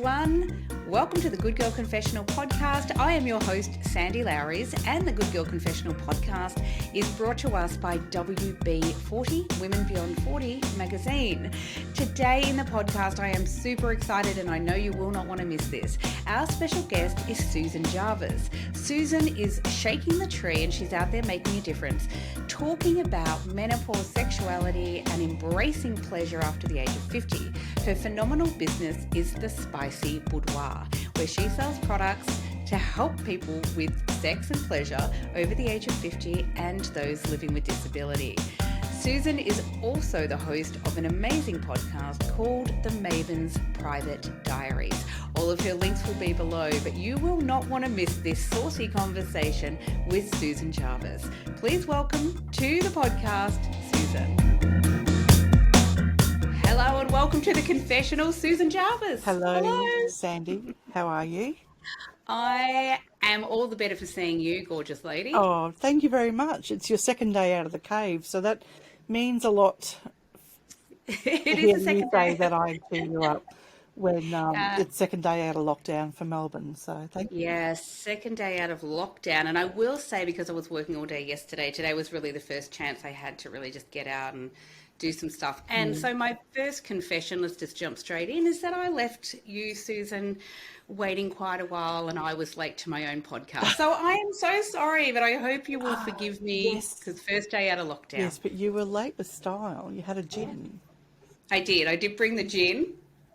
everyone. Welcome to the Good Girl Confessional podcast. I am your host, Sandy Lowries, and the Good Girl Confessional podcast is brought to us by WB40, Women Beyond 40 magazine. Today in the podcast, I am super excited and I know you will not want to miss this. Our special guest is Susan Jarvis. Susan is shaking the tree and she's out there making a difference, talking about menopause, sexuality, and embracing pleasure after the age of 50. Her phenomenal business is the Spicy Boudoir, where she sells products to help people with sex and pleasure over the age of 50 and those living with disability. Susan is also the host of an amazing podcast called the Maven's Private Diaries. All of her links will be below, but you will not want to miss this saucy conversation with Susan Jarvis. Please welcome to the podcast, Susan. Hello and welcome to the Confessional, Susan Jarvis. Hello, Sandy. How are you? I am all the better for seeing you, gorgeous lady. Oh, thank you very much. It's your second day out of the cave, so that means a lot. It is the second day that I cheer you up when it's second day out of lockdown for Melbourne. So thank you. Yeah, second day out of lockdown. And I will say, because I was working all day yesterday, today was really the first chance I had to really just get out and do some stuff. And so my first confession, let's just jump straight in, is that I left you, Susan, waiting quite a while and I was late to my own podcast. So I am so sorry, but I hope you will forgive me, because first day out of lockdown. Yes, but you were late with style. You had a gin. I did bring the gin.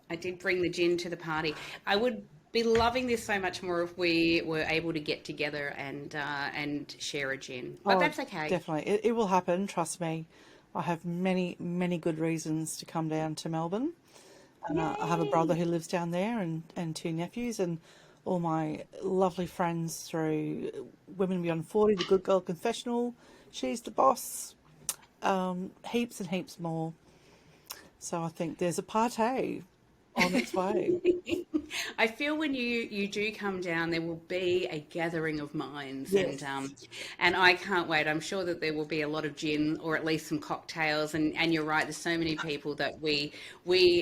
I did bring the gin to the party. I would be loving this so much more if we were able to get together and share a gin. But that's okay. Definitely. It will happen, trust me. I have many, many good reasons to come down to Melbourne. I have a brother who lives down there and two nephews, and all my lovely friends through Women Beyond 40, the Good Girl Confessional, She's the Boss, heaps and heaps more. So I think there's a party on its way. I feel when you do come down, there will be a gathering of minds, Yes. and I can't wait. I'm sure that there will be a lot of gin or at least some cocktails. And you're right, there's so many people that we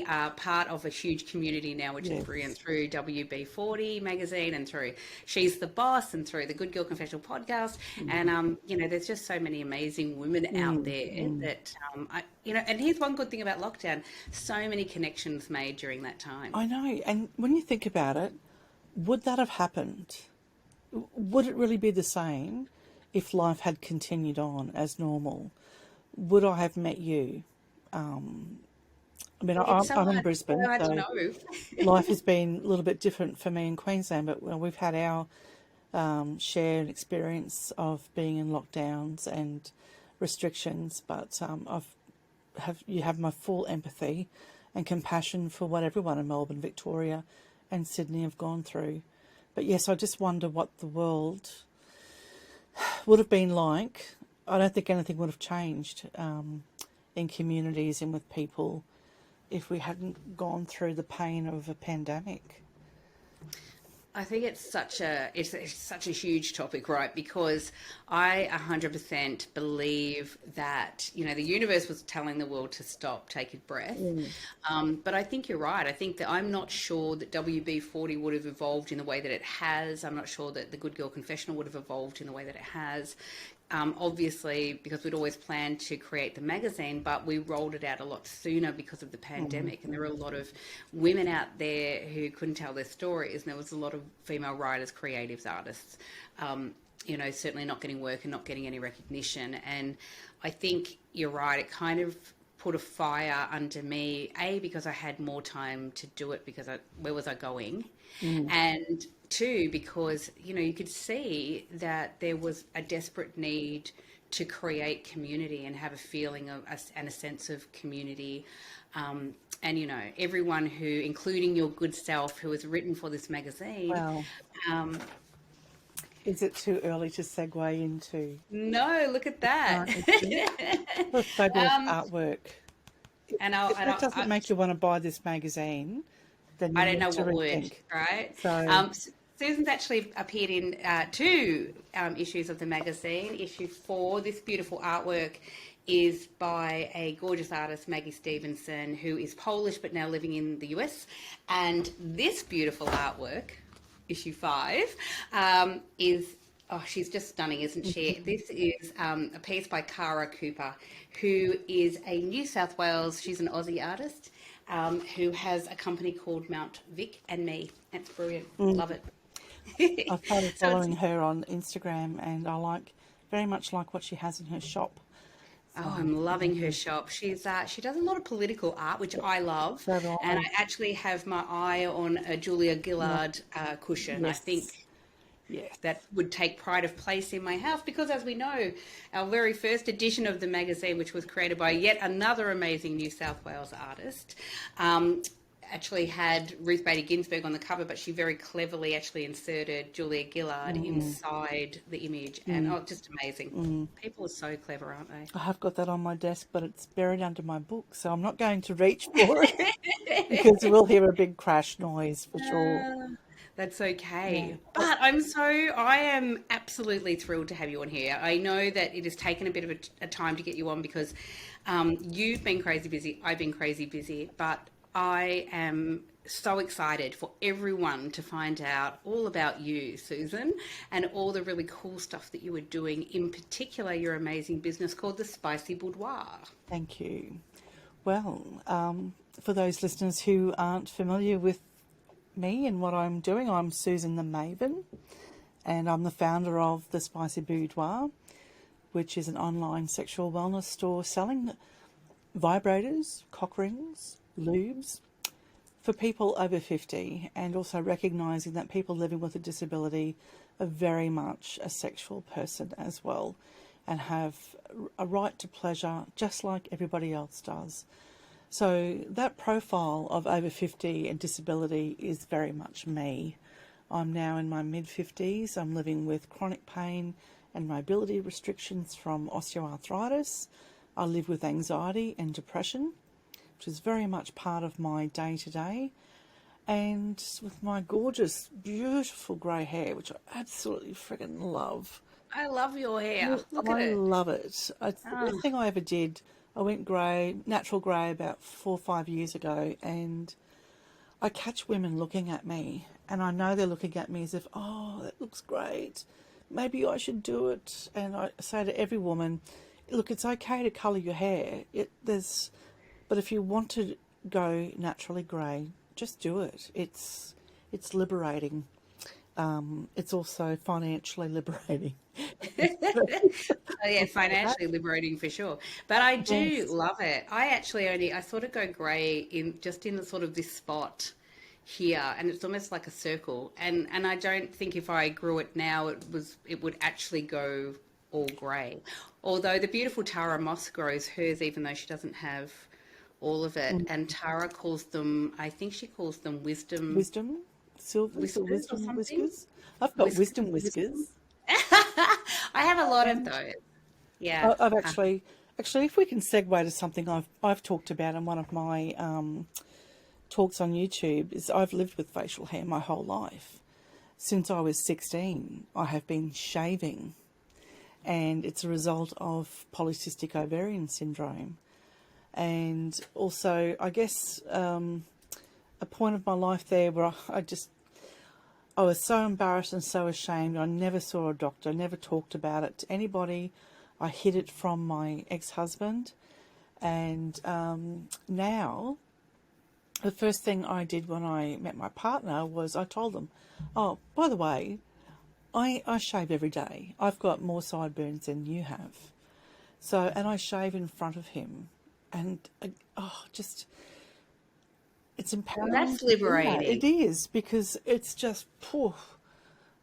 are part of a huge community now, which is brilliant, through WB40 magazine and through She's the Boss and through the Good Girl Confessional podcast. And there's just so many amazing women out there that and here's one good thing about lockdown: so many connections made during that time. I know, and when you think about it, would that have happened? Would it really be the same if life had continued on as normal? Would I have met you? I'm in Brisbane, I don't so know. life has been a little bit different for me in Queensland, but we've had our shared experience of being in lockdowns and restrictions, but you have my full empathy and compassion for what everyone in Melbourne, Victoria and Sydney have gone through. But yes, I just wonder what the world would have been like. I don't think anything would have changed in communities and with people if we hadn't gone through the pain of a pandemic. I think it's such a huge topic, right? Because I 100% believe that, the universe was telling the world to stop, take a breath. But I think you're right. I think that I'm not sure that WB40 would have evolved in the way that it has. I'm not sure that the Good Girl Confessional would have evolved in the way that it has. Obviously, because we'd always planned to create the magazine, but we rolled it out a lot sooner because of the pandemic. And there were a lot of women out there who couldn't tell their stories. And there was a lot of female writers, creatives, artists, certainly not getting work and not getting any recognition. And I think you're right. It kind of put a fire under me, because I had more time to do it, because where was I going? And two, because, you could see that there was a desperate need to create community and have a feeling of and a sense of community. And, everyone who, including your good self, who has written for this magazine. Wow. Is it too early to segue into? No, look at that. What fabulous artwork. And if that doesn't make you want to buy this magazine, then I don't know what would, right? So, Susan's actually appeared in two issues of the magazine. Issue 4, this beautiful artwork is by a gorgeous artist, Maggie Stevenson, who is Polish but now living in the US. And this beautiful artwork, issue 5, is, oh, she's just stunning, isn't she? This is a piece by Cara Cooper, who is a New South Wales, she's an Aussie artist, who has a company called Mount Vic and Me. It's brilliant. Love it. I've started So following her on Instagram, and I very much like what she has in her shop. oh, I'm loving her shop. She does a lot of political art, which I love, So do and I. I actually have my eye on a Julia Gillard cushion. I Yes. think Yes. that would take pride of place in my house because, as we know, our very first edition of the magazine, which was created by yet another amazing New South Wales artist, actually had Ruth Bader Ginsburg on the cover, but she very cleverly actually inserted Julia Gillard inside the image, and oh, just amazing. People are so clever, aren't they? I have got that on my desk, but it's buried under my book, so I'm not going to reach for it because we'll hear a big crash noise for sure. That's okay. Yeah. But I am absolutely thrilled to have you on here. I know that it has taken a bit of a time to get you on because you've been crazy busy. I've been crazy busy, but I am so excited for everyone to find out all about you, Susan, and all the really cool stuff that you are doing, in particular your amazing business called the Spicy Boudoir. Thank you. Well, for those listeners who aren't familiar with me and what I'm doing, I'm Susan the Maven, and I'm the founder of the Spicy Boudoir, which is an online sexual wellness store selling vibrators, cock rings, lubes for people over 50, and also recognising that people living with a disability are very much a sexual person as well and have a right to pleasure just like everybody else does. So that profile of over 50 and disability is very much me. I'm now in my mid-50s. I'm living with chronic pain and mobility restrictions from osteoarthritis. I live with anxiety and depression, which is very much part of my day-to-day. And with my gorgeous, beautiful grey hair, which I absolutely friggin' love. I love your hair. Look at I it. love it. It's the best thing I ever did. I went grey, natural grey, about 4 or 5 years ago, and I catch women looking at me, and I know they're looking at me as if, oh, that looks great. Maybe I should do it. And I say to every woman, look, it's okay to colour your hair. But if you want to go naturally grey, just do it. It's liberating. It's also financially liberating. Oh, yeah, financially liberating for sure. But I do Yes. love it. I sort of go grey in the sort of this spot here, and it's almost like a circle. And I don't think if I grew it now, it would actually go all grey. Although the beautiful Tara Moss grows hers, even though she doesn't have all of it. And Tara calls them, I think she calls them Wisdom, silvers or whiskers or wisdom something. whiskers. I've got Whisk- wisdom whiskers. I have a lot of And those. Yeah. I've actually, if we can segue to something I've talked about in one of my talks on YouTube, is I've lived with facial hair my whole life. Since I was 16, I have been shaving, and it's a result of polycystic ovarian syndrome. And also, I guess, a point of my life there where I was so embarrassed and so ashamed. I never saw a doctor, never talked about it to anybody. I hid it from my ex-husband. And now, the first thing I did when I met my partner was I told them, oh, by the way, I shave every day. I've got more sideburns than you have. So, and I shave in front of him. And, it's empowering. That's Yeah, liberating. it is, because it's just,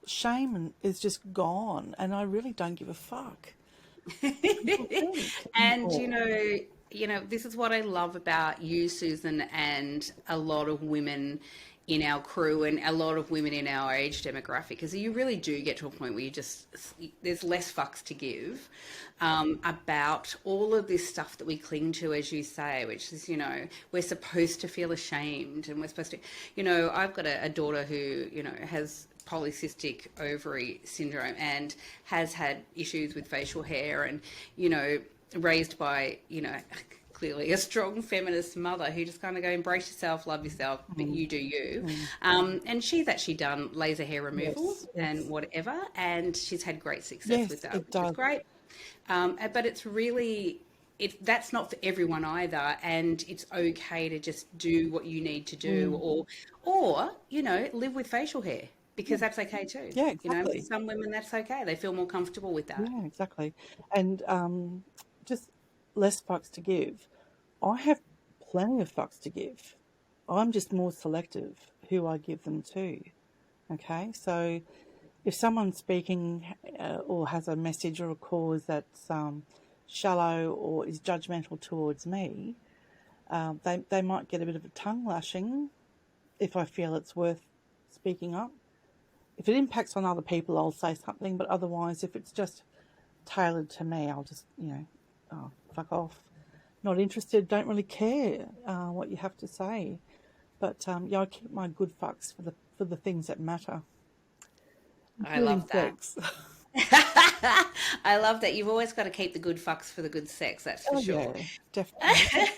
shame is just gone, and I really don't give a fuck. And this is what I love about you, Susan, and a lot of women in our crew and a lot of women in our age demographic, is you really do get to a point where there's less fucks to give about all of this stuff that we cling to, as you say, which is, we're supposed to feel ashamed, and we're supposed to, I've got a daughter who, has polycystic ovary syndrome and has had issues with facial hair, and raised by, clearly a strong feminist mother who just kind of go, embrace yourself, love yourself, but you do you. And she's actually done laser hair removal Yes, and yes, whatever, and she's had great success with yes, that, it which is does. great. But it's really, that's not for everyone either, and it's okay to just do what you need to do, Mm. or live with facial hair because Yeah, that's okay too. yeah, For exactly. some women that's okay; they feel more comfortable with that. Yeah, exactly. And just less fucks to give. I have plenty of fucks to give. I'm just more selective who I give them to. Okay, so if someone's speaking or has a message or a cause that's shallow or is judgmental towards me, they might get a bit of a tongue lashing if I feel it's worth speaking up. If it impacts on other people, I'll say something, but otherwise, if it's just tailored to me, I'll just, oh, fuck off. Not interested, don't really care what you have to say. But yeah, I keep my good fucks for the things that matter, I including love that. sex. I love that. You've always got to keep the good fucks for the good sex, that's for Oh sure. yeah, definitely.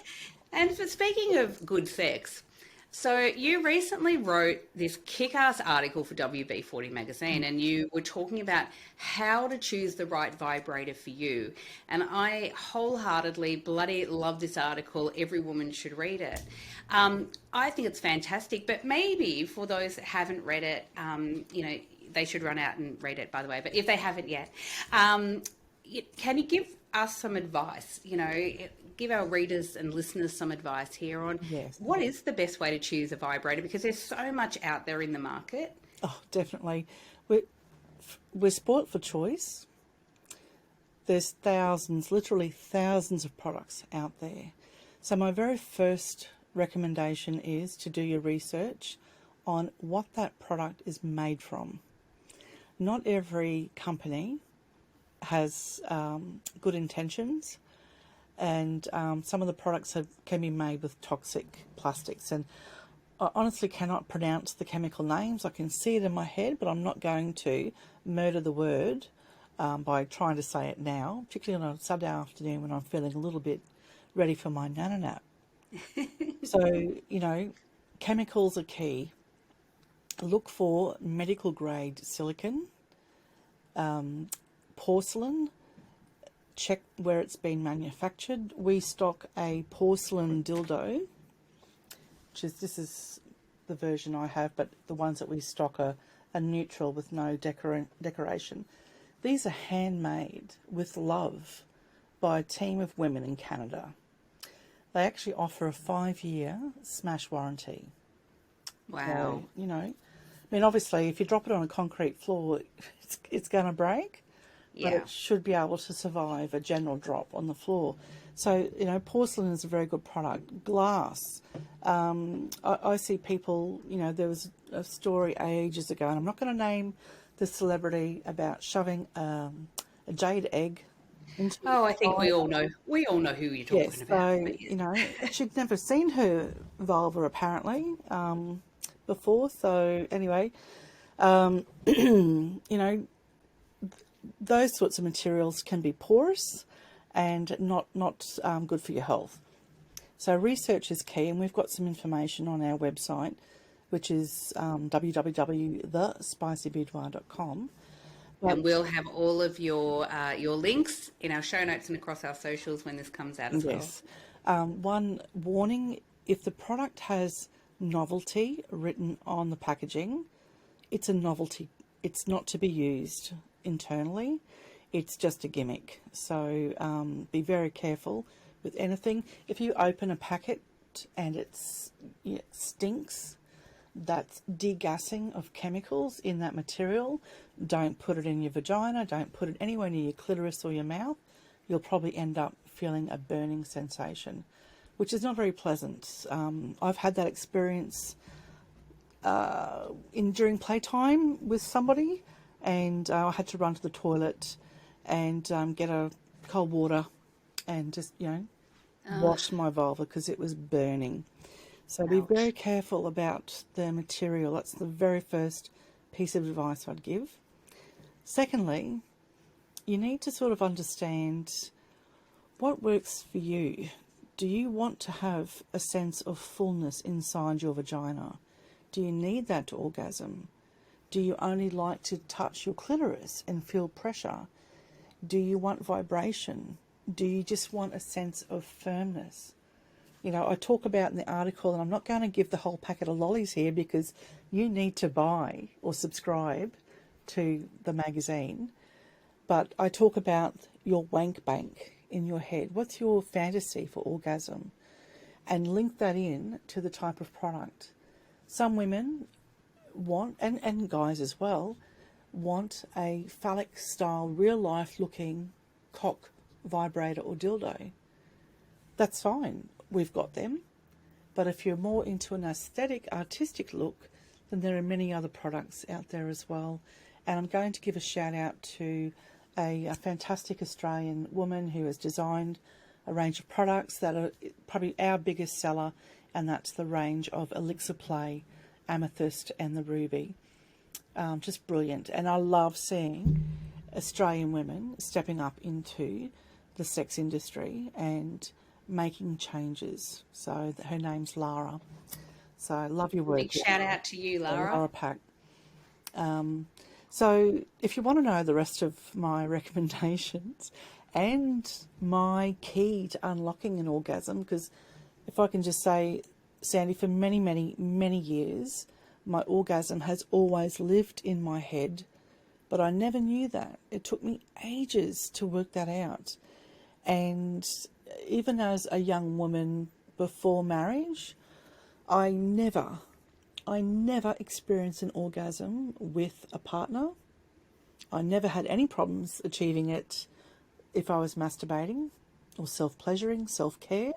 And for speaking of good sex, so you recently wrote this kick-ass article for WB40 magazine, and you were talking about how to choose the right vibrator for you. And I wholeheartedly bloody love this article. Every woman should read it. I think it's fantastic, but maybe for those that haven't read it, they should run out and read it, by the way. But if they haven't yet, can you give us some advice? Give our readers and listeners some advice here on Yes. what is the best way to choose a vibrator, because there's so much out there in the market. Oh, definitely. We're, we're sport for choice. There's thousands, literally thousands of products out there. So my very first recommendation is to do your research on what that product is made from. Not every company has good intentions, and some of the products can be made with toxic plastics. And I honestly cannot pronounce the chemical names. I can see it in my head, but I'm not going to murder the word by trying to say it now, particularly on a Saturday afternoon when I'm feeling a little bit ready for my nana nap. So, chemicals are key. Look for medical grade silicone, porcelain. Check where it's been manufactured. We stock a porcelain dildo, this is the version I have, but the ones that we stock are neutral with no decoration. These are handmade with love by a team of women in Canada. They actually offer a 5-year smash warranty. Wow. So, obviously, if you drop it on a concrete floor, it's going to break, but Yeah. it should be able to survive a general drop on the floor. So, porcelain is a very good product. Glass. I see people, there was a story ages ago, and I'm not going to name the celebrity, about shoving a jade egg into Oh, I think we vagina. all know. We all know who you're talking Yes, about. so, But yes. she'd never seen her vulva apparently before. So, anyway, you know, those sorts of materials can be porous and not good for your health. So research is key, and we've got some information on our website, which is www.thespicyboudoir.com. And But we'll have all of your links in our show notes and across our socials when this comes out as well. yes, one warning: if the product has novelty written on the packaging, it's a novelty. It's not to be used internally. It's just a gimmick. So be very careful with anything. If you open a packet and it stinks, that's degassing of chemicals in that material. Don't put it in your vagina. Don't put it anywhere near your clitoris or your mouth. You'll probably end up feeling a burning sensation, which is not very pleasant. I've had that experience during playtime with somebody, and I had to run to the toilet and get a cold water and just wash my vulva because it was burning. So be very Ouch. careful about the material. That's the very first piece of advice I'd give. Secondly, you need to sort of understand what works for you? Do you want to have a sense of fullness inside your vagina? Do you need that to orgasm? Do you only like to touch your clitoris and feel pressure? Do you want vibration? Do you just want a sense of firmness? You know, I talk about in the article, and I'm not going to give the whole packet of lollies here because you need to buy or subscribe to the magazine, but I talk about your wank bank in your head. What's your fantasy for orgasm? And link that in to the type of product. Some women want, and guys as well, want a phallic style, real life looking cock vibrator or dildo. That's fine. We've got them. But if you're more into an aesthetic, artistic look, then there are many other products out there as well. And I'm going to give a shout out to a fantastic Australian woman who has designed a range of products that are probably our biggest seller, and that's the range of Elixir Play, Amethyst and the Ruby. Just brilliant. And I love seeing Australian women stepping up into the sex industry and making changes. So her name's Lara. So love your work. Big shout out to you, Lara. Lara Pack. So if you want to know the rest of my recommendations and my key to unlocking an orgasm, because if I can just say, Sandy, for many, many, many years, my orgasm has always lived in my head, but I never knew that. It took me ages to work that out. And even as a young woman before marriage, I never experienced an orgasm with a partner. I never had any problems achieving it if I was masturbating or self-pleasuring, self-care.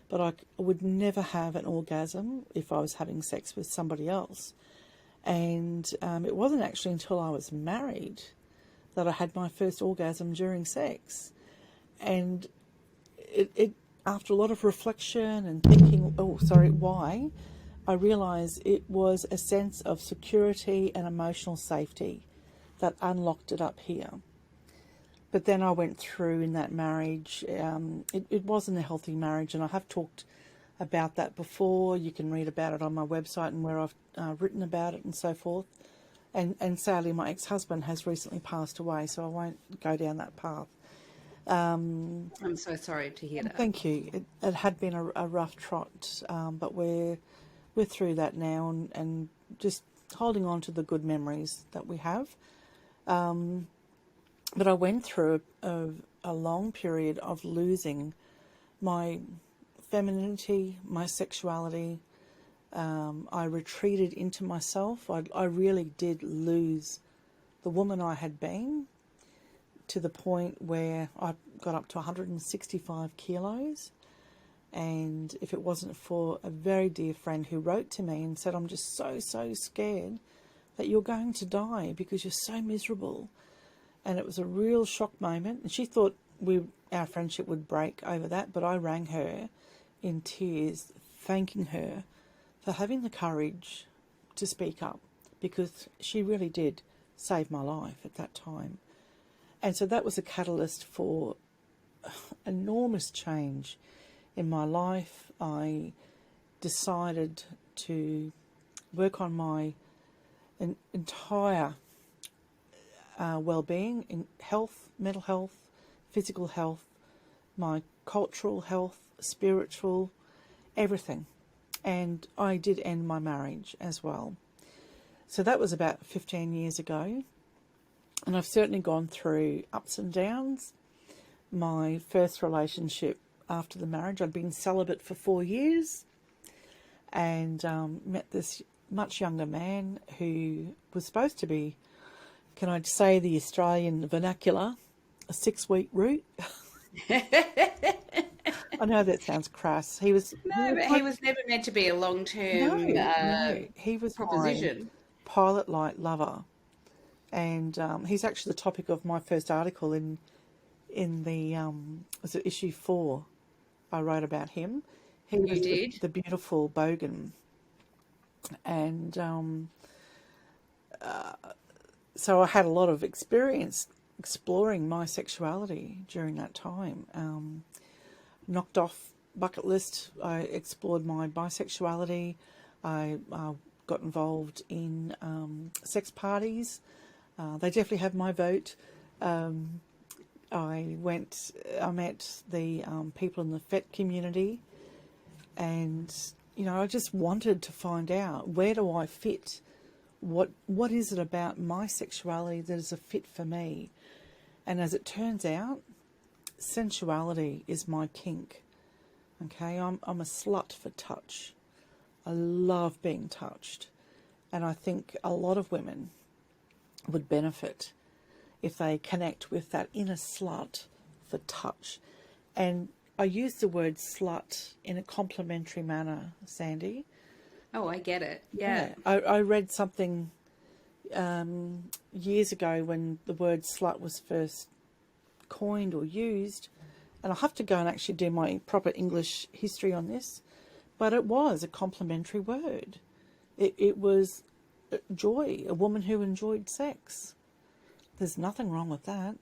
But I would never have an orgasm if I was having sex with somebody else. And it wasn't actually until I was married that I had my first orgasm during sex. And it after a lot of reflection and thinking, why, I realised it was a sense of security and emotional safety that unlocked it up here. But then I went through in that marriage, it wasn't a healthy marriage, and I have talked about that before. You can read about it on my website and where I've written about it and so forth. And sadly, my ex-husband has recently passed away, so I won't go down that path. I'm so sorry to hear that. Thank you. It had been a rough trot, but we're through that now, and just holding on to the good memories that we have. But I went through a long period of losing my femininity, my sexuality. I retreated into myself. I really did lose the woman I had been, to the point where I got up to 165 kilos. And if it wasn't for a very dear friend who wrote to me and said, I'm just so scared that you're going to die because you're so miserable. And it was a real shock moment. And she thought our friendship would break over that. But I rang her in tears, thanking her for having the courage to speak up, because she really did save my life at that time. And so that was a catalyst for enormous change in my life. I decided to work on my entire well-being, in health, mental health, physical health, my cultural health, spiritual, everything. And I did end my marriage as well. So that was about 15 years ago. And I've certainly gone through ups and downs. My first relationship after the marriage, I'd been celibate for 4 years, and met this much younger man who was supposed to be, can I say the Australian vernacular, a 6-week root. I know that sounds crass. He was never meant to be a long-term he was proposition. My pilot light lover. And he's actually the topic of my first article in the was it issue 4? I wrote about him. He was the beautiful bogan, and so I had a lot of experience exploring my sexuality during that time. Knocked off bucket list. I explored my bisexuality. I got involved in sex parties. They definitely have my vote. I met the people in the FET community, and I just wanted to find out, where do I fit? What is it about my sexuality that is a fit for me? And as it turns out, sensuality is my kink. Okay, I'm a slut for touch. I love being touched, and I think a lot of women would benefit if they connect with that inner slut for touch. And I use the word slut in a complimentary manner, Sandy. Oh, I get it. Yeah. I read something years ago when the word slut was first coined or used, and I'll have to go and actually do my proper English history on this, but it was a complimentary word. It was joy, a woman who enjoyed sex. There's nothing wrong with that.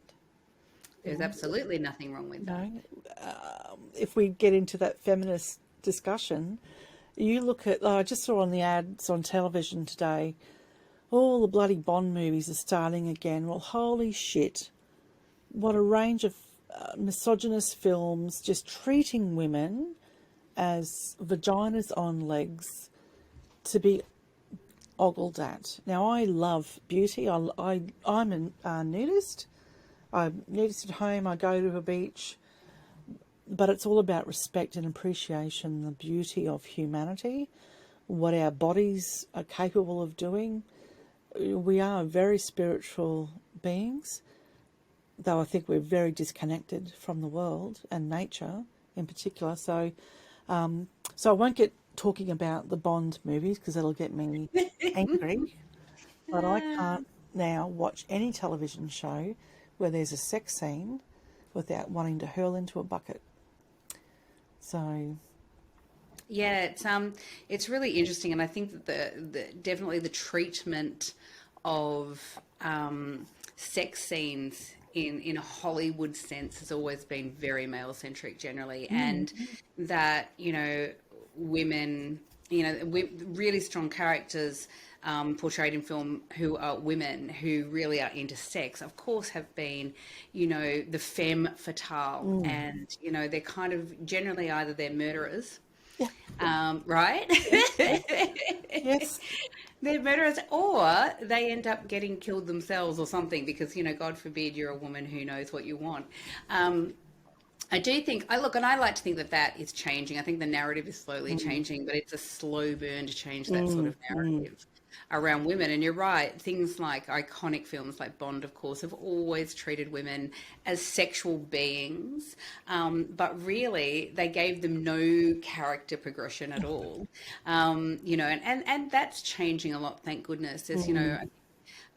There's absolutely nothing wrong with that. If we get into that feminist discussion, you look at, I just saw on the ads on television today, all the bloody Bond movies are starting again. Well, holy shit. What a range of misogynist films just treating women as vaginas on legs to be ogled at. Now, I love beauty. I'm a nudist. I'm nudist at home. I go to a beach. But it's all about respect and appreciation, the beauty of humanity, what our bodies are capable of doing. We are very spiritual beings, though I think we're very disconnected from the world and nature in particular. So I won't get talking about the Bond movies because that'll get me angry. But I can't now watch any television show where there's a sex scene without wanting to hurl into a bucket. So yeah, it's really interesting, and I think that definitely the treatment of sex scenes in a Hollywood sense has always been very male centric generally, and that women, really strong characters portrayed in film who are women who really are into sex, of course, have been, the femme fatale, and they're kind of generally either they're murderers, right? yes, They're murderers, or they end up getting killed themselves or something because, God forbid you're a woman who knows what you want. I do think, I like to think that is changing. I think the narrative is slowly changing, but it's a slow burn to change that sort of narrative around women. And you're right, things like iconic films like Bond, of course, have always treated women as sexual beings, but really they gave them no character progression at all. And that's changing a lot, thank goodness. There's,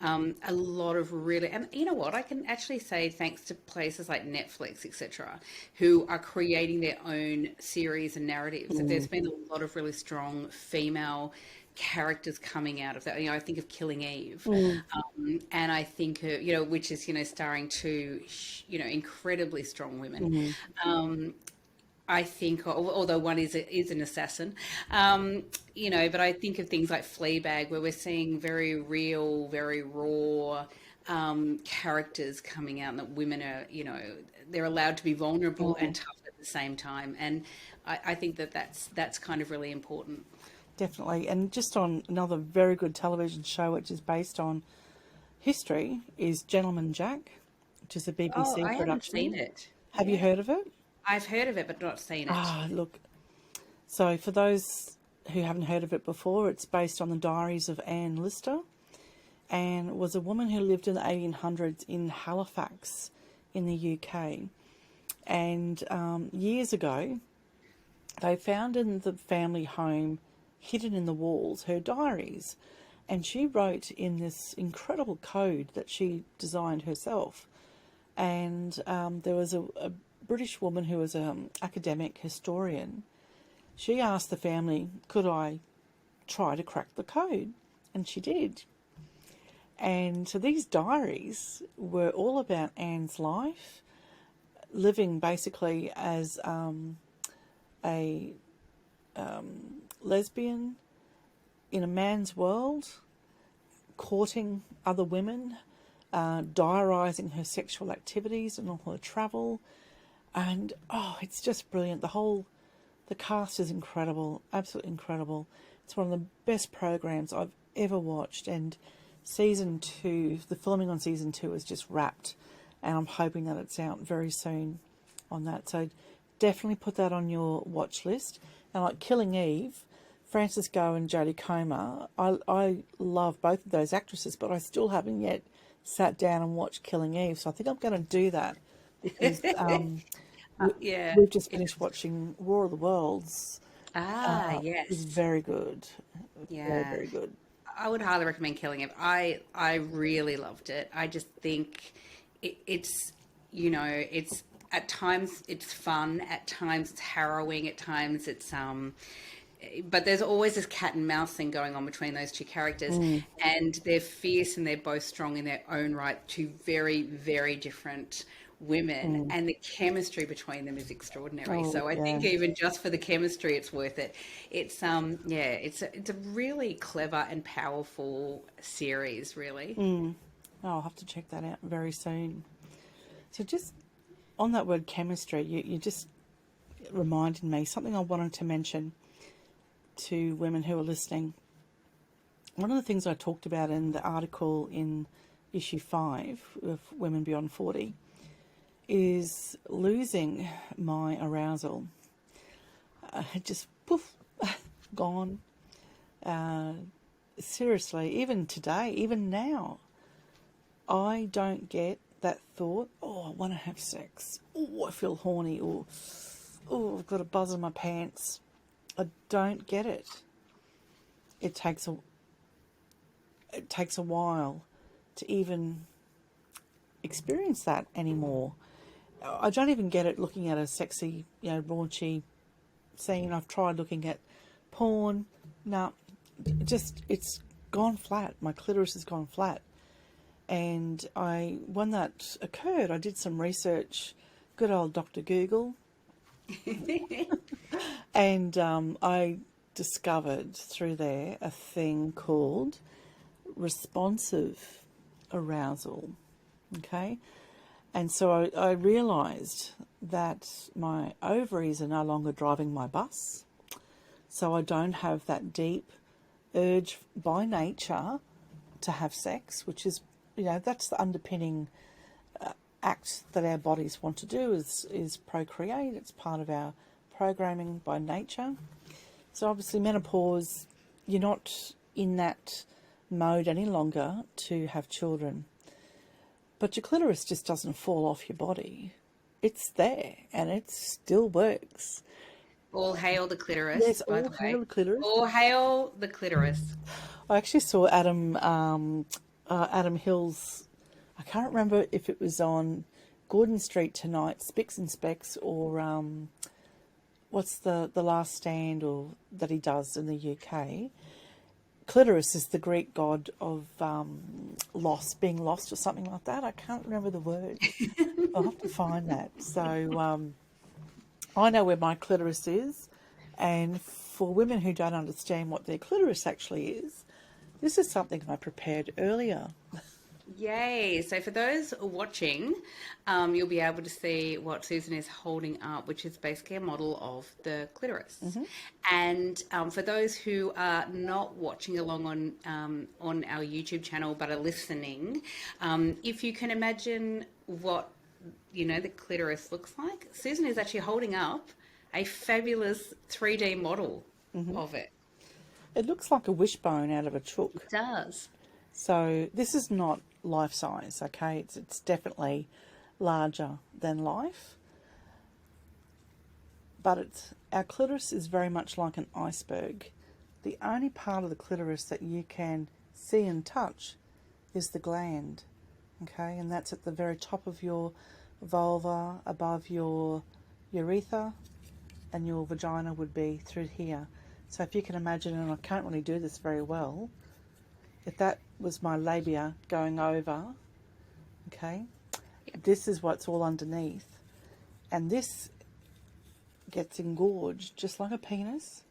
a lot of really, and you know what, I can actually say thanks to places like Netflix, etc., who are creating their own series and narratives. There's been a lot of really strong female characters coming out of that. I think of Killing Eve, and I think which is starring two incredibly strong women. I think, although one is an assassin, but I think of things like Fleabag, where we're seeing very real, very raw characters coming out, and that women are, they're allowed to be vulnerable and tough at the same time. And I think that's kind of really important. definitely. And just on another very good television show, which is based on history, is Gentleman Jack, which is a BBC production. I haven't seen it. Have you heard of it? I've heard of it, but not seen it. Look. So for those who haven't heard of it before, it's based on the Diaries of Anne Lister, and was a woman who lived in the 1800s in Halifax in the UK. And years ago, they found in the family home, hidden in the walls, her diaries. And she wrote in this incredible code that she designed herself. And there was a British woman who was an academic historian. She asked the family, could I try to crack the code? And she did. And so these diaries were all about Anne's life, living basically as a lesbian in a man's world, courting other women, diarising her sexual activities and all her travel. And, it's just brilliant. The cast is incredible, absolutely incredible. It's one of the best programs I've ever watched. And season 2, the filming on season 2 is just wrapped. And I'm hoping that it's out very soon on that. So definitely put that on your watch list. And like Killing Eve, Frances Goh and Jodie Comer, I love both of those actresses, but I still haven't yet sat down and watched Killing Eve. So I think I'm going to do that because Yeah. we've just finished watching War of the Worlds. Is Yes. very good. Very, Yeah. very good. I would highly recommend Killing It. I really loved it. I just think it's, it's at times it's fun, at times it's harrowing, at times it's but there's always this cat and mouse thing going on between those two characters, and they're fierce and they're both strong in their own right, two very, very different women, and the chemistry between them is extraordinary. Oh, So I yeah. think even just for the chemistry, it's worth it. It's it's a really clever and powerful series, really. I'll have to check that out very soon. So just on that word chemistry, you just reminded me something I wanted to mention to women who are listening. One of the things I talked about in the article in issue 5 of Women Beyond 40 is losing my arousal. Just poof, gone. Seriously, even today, even now, I don't get that thought, oh, I want to have sex. Oh, I feel horny. Or, oh, I've got a buzz in my pants. I don't get it. It takes a while to even experience that anymore. I don't even get it looking at a sexy, raunchy scene. I've tried looking at porn. No, it's gone flat. My clitoris has gone flat. And when that occurred, I did some research, good old Dr. Google, and I discovered through there a thing called responsive arousal. Okay. And so I realised that my ovaries are no longer driving my bus. So I don't have that deep urge by nature to have sex, which is, that's the underpinning act that our bodies want to do is procreate. It's part of our programming by nature. So obviously menopause, you're not in that mode any longer to have children. But your clitoris just doesn't fall off your body. It's there and it still works. All hail the clitoris, Yes, by all the hail way. the clitoris. All hail the clitoris. I actually saw Adam Hill's, I can't remember if it was on Gordon Street Tonight, Spicks and Specks, or what's the last stand or that he does in the UK. Clitoris is the Greek god of being lost or something like that. I can't remember the word. I'll have to find that. So I know where my clitoris is, and for women who don't understand what their clitoris actually is, this is something I prepared earlier. Yay. So for those watching, you'll be able to see what Susan is holding up, which is basically a model of the clitoris. And for those who are not watching along on our YouTube channel but are listening, if you can imagine what, the clitoris looks like, Susan is actually holding up a fabulous 3D model of it. It looks like a wishbone out of a chook. It does. So this is not life size, okay? It's definitely larger than life. But our clitoris is very much like an iceberg. The only part of the clitoris that you can see and touch is the gland, okay? And that's at the very top of your vulva, above your urethra, and your vagina would be through here. So if you can imagine, and I can't really do this very well, if that was my labia going over, okay, this is what's all underneath. And this gets engorged just like a penis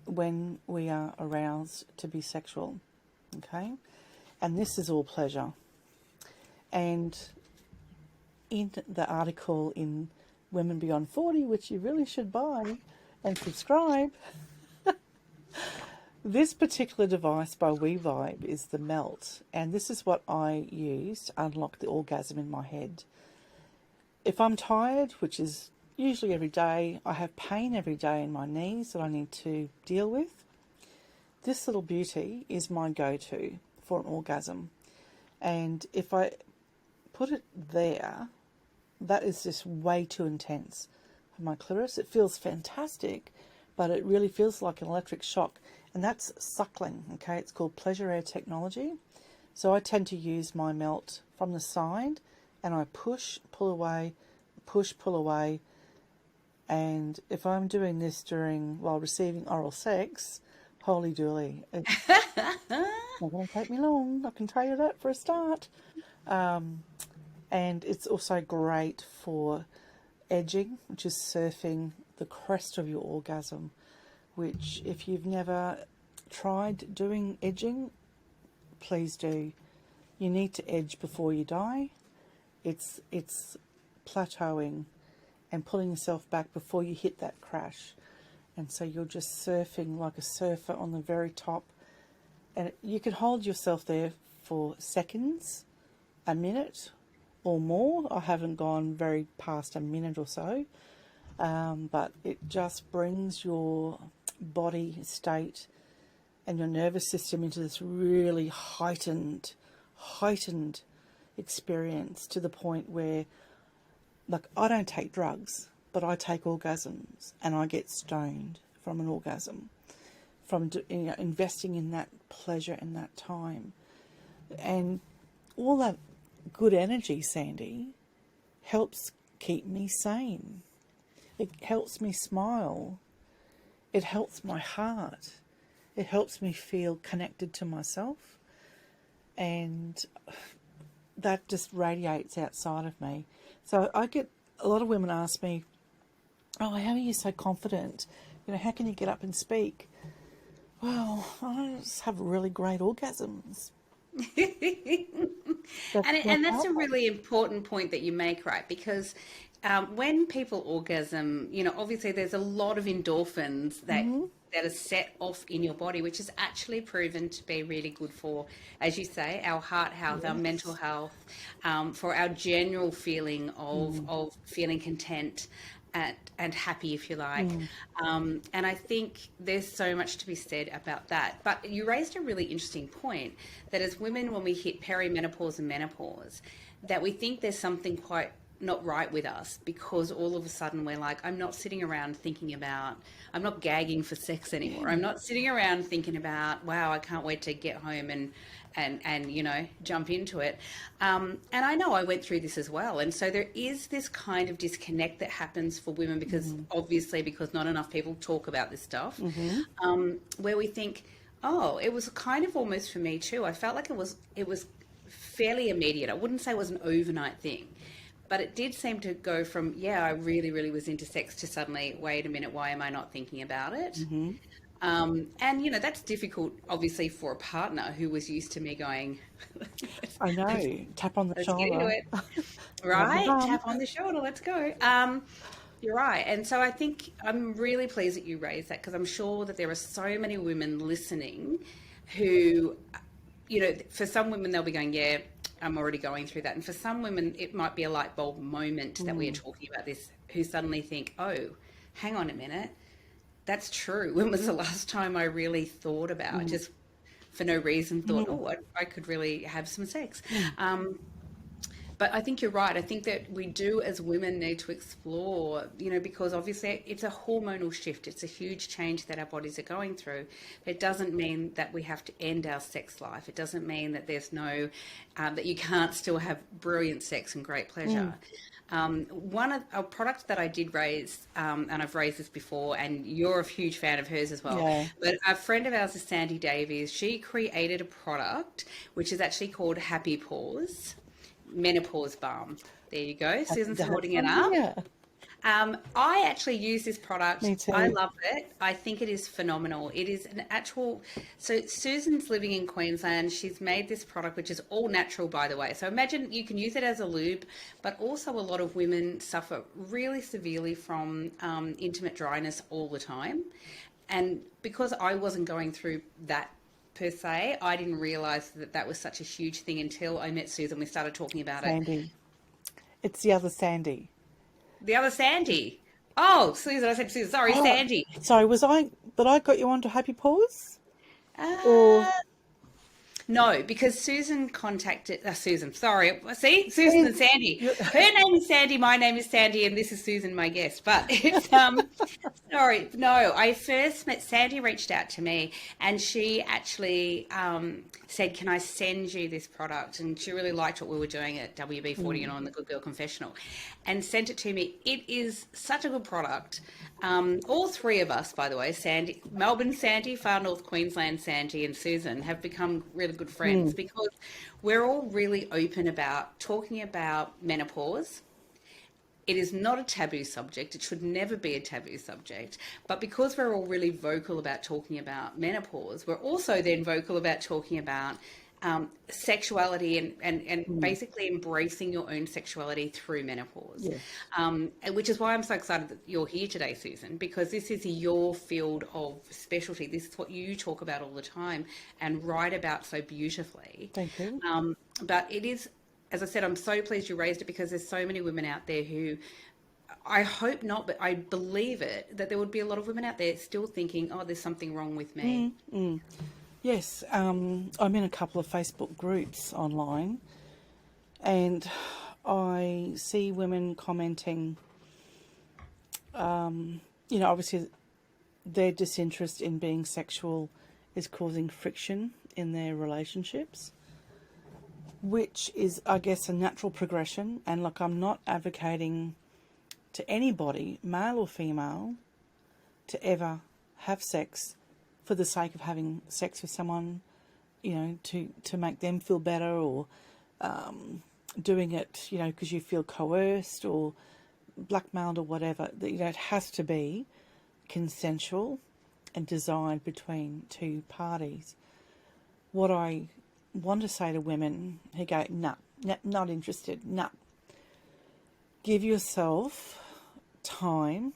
when we are aroused to be sexual, okay? And this is all pleasure. And in the article in Women Beyond 40, which you really should buy and subscribe, this particular device by WeVibe is the Melt, and this is what I use to unlock the orgasm in my head. If I'm tired, which is usually every day, I have pain every day in my knees that I need to deal with, this little beauty is my go-to for an orgasm. And if I put it there, that is just way too intense for my clitoris. It feels fantastic, but it really feels like an electric shock. And that's suckling, okay? It's called pleasure air technology. So I tend to use my Melt from the side, and I push, pull away, push, pull away. And if I'm doing this while receiving oral sex, holy dooly, it's not going to take me long. I can tell you that for a start. And it's also great for edging, which is surfing the crest of your orgasm, which if you've never tried doing edging, please do. You need to edge before you die. It's plateauing and pulling yourself back before you hit that crash. And so you're just surfing like a surfer on the very top. And you can hold yourself there for seconds, a minute or more. I haven't gone very past a minute or so. But it just brings your body state and your nervous system into this really heightened experience, to the point where, like, I don't take drugs, but I take orgasms, and I get stoned from an orgasm, from investing in that pleasure and that time. And all that good energy, Sandy, helps keep me sane. It helps me smile. It helps my heart. It helps me feel connected to myself. And that just radiates outside of me. So I get a lot of women ask me, oh, how are you so confident? You know, how can you get up and speak? Well, I just have really great orgasms. And that's a really important point that you make, right? Because when people orgasm, you know, obviously there's a lot of endorphins that are set off in your body, which is actually proven to be really good for, as you say, our heart health, our mental health, for our general feeling of feeling content and happy, if you like. And I think there's so much to be said about that. But you raised a really interesting point, that as women, when we hit perimenopause and menopause, that we think there's something quite not right with us, because all of a sudden we're like, I'm not sitting around thinking about, I'm not gagging for sex anymore. I'm not sitting around thinking about, wow, I can't wait to get home and you know, jump into it. And I know I went through this as well. And so there is this kind of disconnect that happens for women, because obviously, because not enough people talk about this stuff, where we think, oh, it was kind of almost for me too. I felt like it was fairly immediate. I wouldn't say it was an overnight thing. But it did seem to go from, yeah, I really, really was into sex, to suddenly, wait a minute, why am I not thinking about it? And, you know, that's difficult, obviously, for a partner who was used to me going, I know, tap on the shoulder. Get into it. Right, tap on the shoulder, let's go. You're right. And so I think I'm really pleased that you raised that, because I'm sure that there are so many women listening who, you know, for some women, they'll be going, yeah, I'm already going through that. And for some women, it might be a light bulb moment that we are talking about this, who suddenly think, oh, hang on a minute, that's true. When was the last time I really thought about, just for no reason, thought, oh, I could really have some sex? But I think you're right. I think that we do, as women, need to explore, you know, because obviously it's a hormonal shift. It's a huge change that our bodies are going through. It doesn't mean that we have to end our sex life. It doesn't mean that there's no, that you can't still have brilliant sex and great pleasure. One of a product that I did raise, and I've raised this before, and you're a huge fan of hers as well. Yeah. But a friend of ours is Sandy Davies. She created a product which is actually called Happy Pause Menopause Balm. There you go. Susan's holding it up. Yeah. I actually use this product. Me too. I love it. I think it is phenomenal. It is an actual. So Susan's living in Queensland. She's made this product, which is all natural, by the way. So imagine you can use it as a lube, but also a lot of women suffer really severely from intimate dryness all the time. And because I wasn't going through that per se, I didn't realize that that was such a huge thing until I met Susan. We started talking about it. Sandy. It's the other Sandy. The other Sandy. Oh, Susan, I said Susan. Sorry, Oh, Sandy. sorry, but I got you onto Happy Pause? Uh, Or no, because Susan contacted Susan. Sorry, see, Susan and Sandy. Her name is Sandy. My name is Sandy, and this is Susan, my guest. But it's sorry, no. I first met Sandy. Reached out to me, and she actually said, "Can I send you this product?" And she really liked what we were doing at WB40 and on the Good Girl Confessional, and sent it to me. It is such a good product. All three of us, by the way, Sandy, Melbourne Sandy, Far North Queensland Sandy, and Susan have become really good friends because we're all really open about talking about menopause. It is not a taboo subject. It should never be a taboo subject. But because we're all really vocal about talking about menopause, we're also then vocal about talking about sexuality and basically embracing your own sexuality through menopause. Which is why I'm so excited that you're here today, Susan, because this is your field of specialty. This is what you talk about all the time and write about so beautifully. thank you. But it is, as I said, I'm so pleased you raised it because there's so many women out there who, I hope not, but I believe it, that there would be a lot of women out there still thinking, oh, there's something wrong with me. Yes, I'm in a couple of Facebook groups online, and I see women commenting, obviously their disinterest in being sexual is causing friction in their relationships, which is, I guess, a natural progression. And look, I'm not advocating to anybody, male or female, to ever have sex for the sake of having sex with someone, to make them feel better, or doing it, because you feel coerced or blackmailed or whatever. It has to be consensual and desired between two parties. What I want to say to women who go, nah, not interested, nah. Give yourself time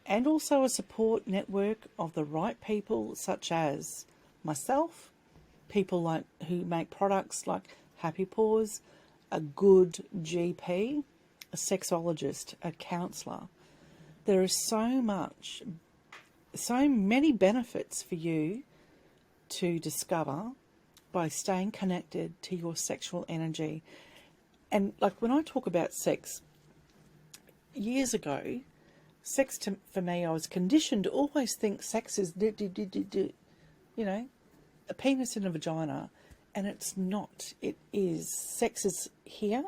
and also a support network of the right people, such as myself, people like who make products like Happy Pause, a good GP, a sexologist, a counsellor. There is so many benefits for you to discover by staying connected to your sexual energy. And like when I talk about sex, years ago, for me, I was conditioned to always think sex is a penis in a vagina, and it's not. It is. Sex is here.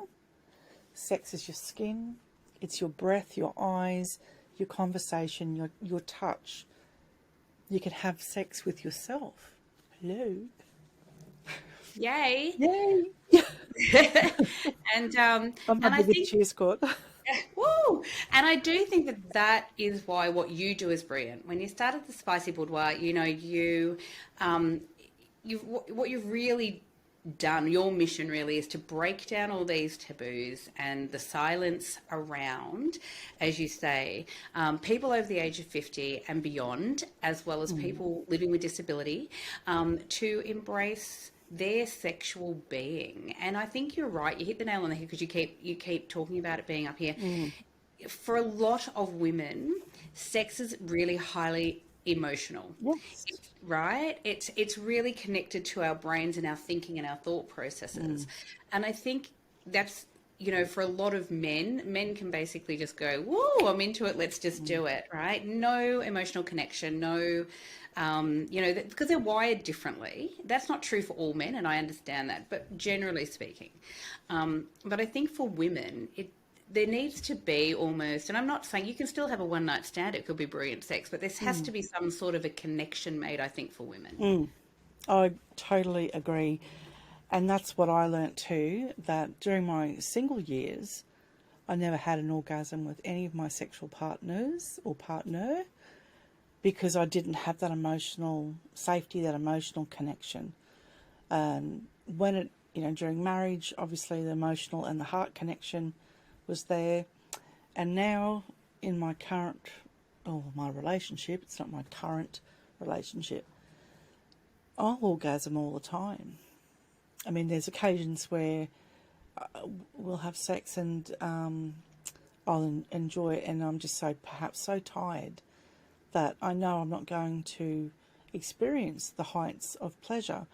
Sex is your skin. It's your breath, your eyes, your conversation, your touch. You can have sex with yourself. Hello. Yay. Yay. And I think cheers, Scott. woo! And I do think that is why what you do is brilliant. When you started the Spicy Boudoir, what you've really done, your mission really is to break down all these taboos and the silence around, as you say, people over the age of 50 and beyond, as well as people living with disability, to embrace their sexual being. And I think you're right. You hit the nail on the head because you keep talking about it being up here. For a lot of women, sex is really highly emotional. Yes. Right? It's really connected to our brains and our thinking and our thought processes. And I think that's, for a lot of men can basically just go, whoa, I'm into it, let's just do it, right? No emotional connection, no, because they're wired differently. That's not true for all men, and I understand that, but generally speaking. But I think for women, there needs to be almost, and I'm not saying you can still have a one night stand, it could be brilliant sex, but there has to be some sort of a connection made, I think, for women. I totally agree. And that's what I learnt too, that during my single years, I never had an orgasm with any of my sexual partners or partner because I didn't have that emotional safety, that emotional connection. When it, during marriage, obviously the emotional and the heart connection was there. And now in my current, or my relationship, it's not my current relationship, I'll orgasm all the time. I mean, there's occasions where we'll have sex and I'll enjoy it, and I'm just perhaps so tired that I know I'm not going to experience the heights of pleasure,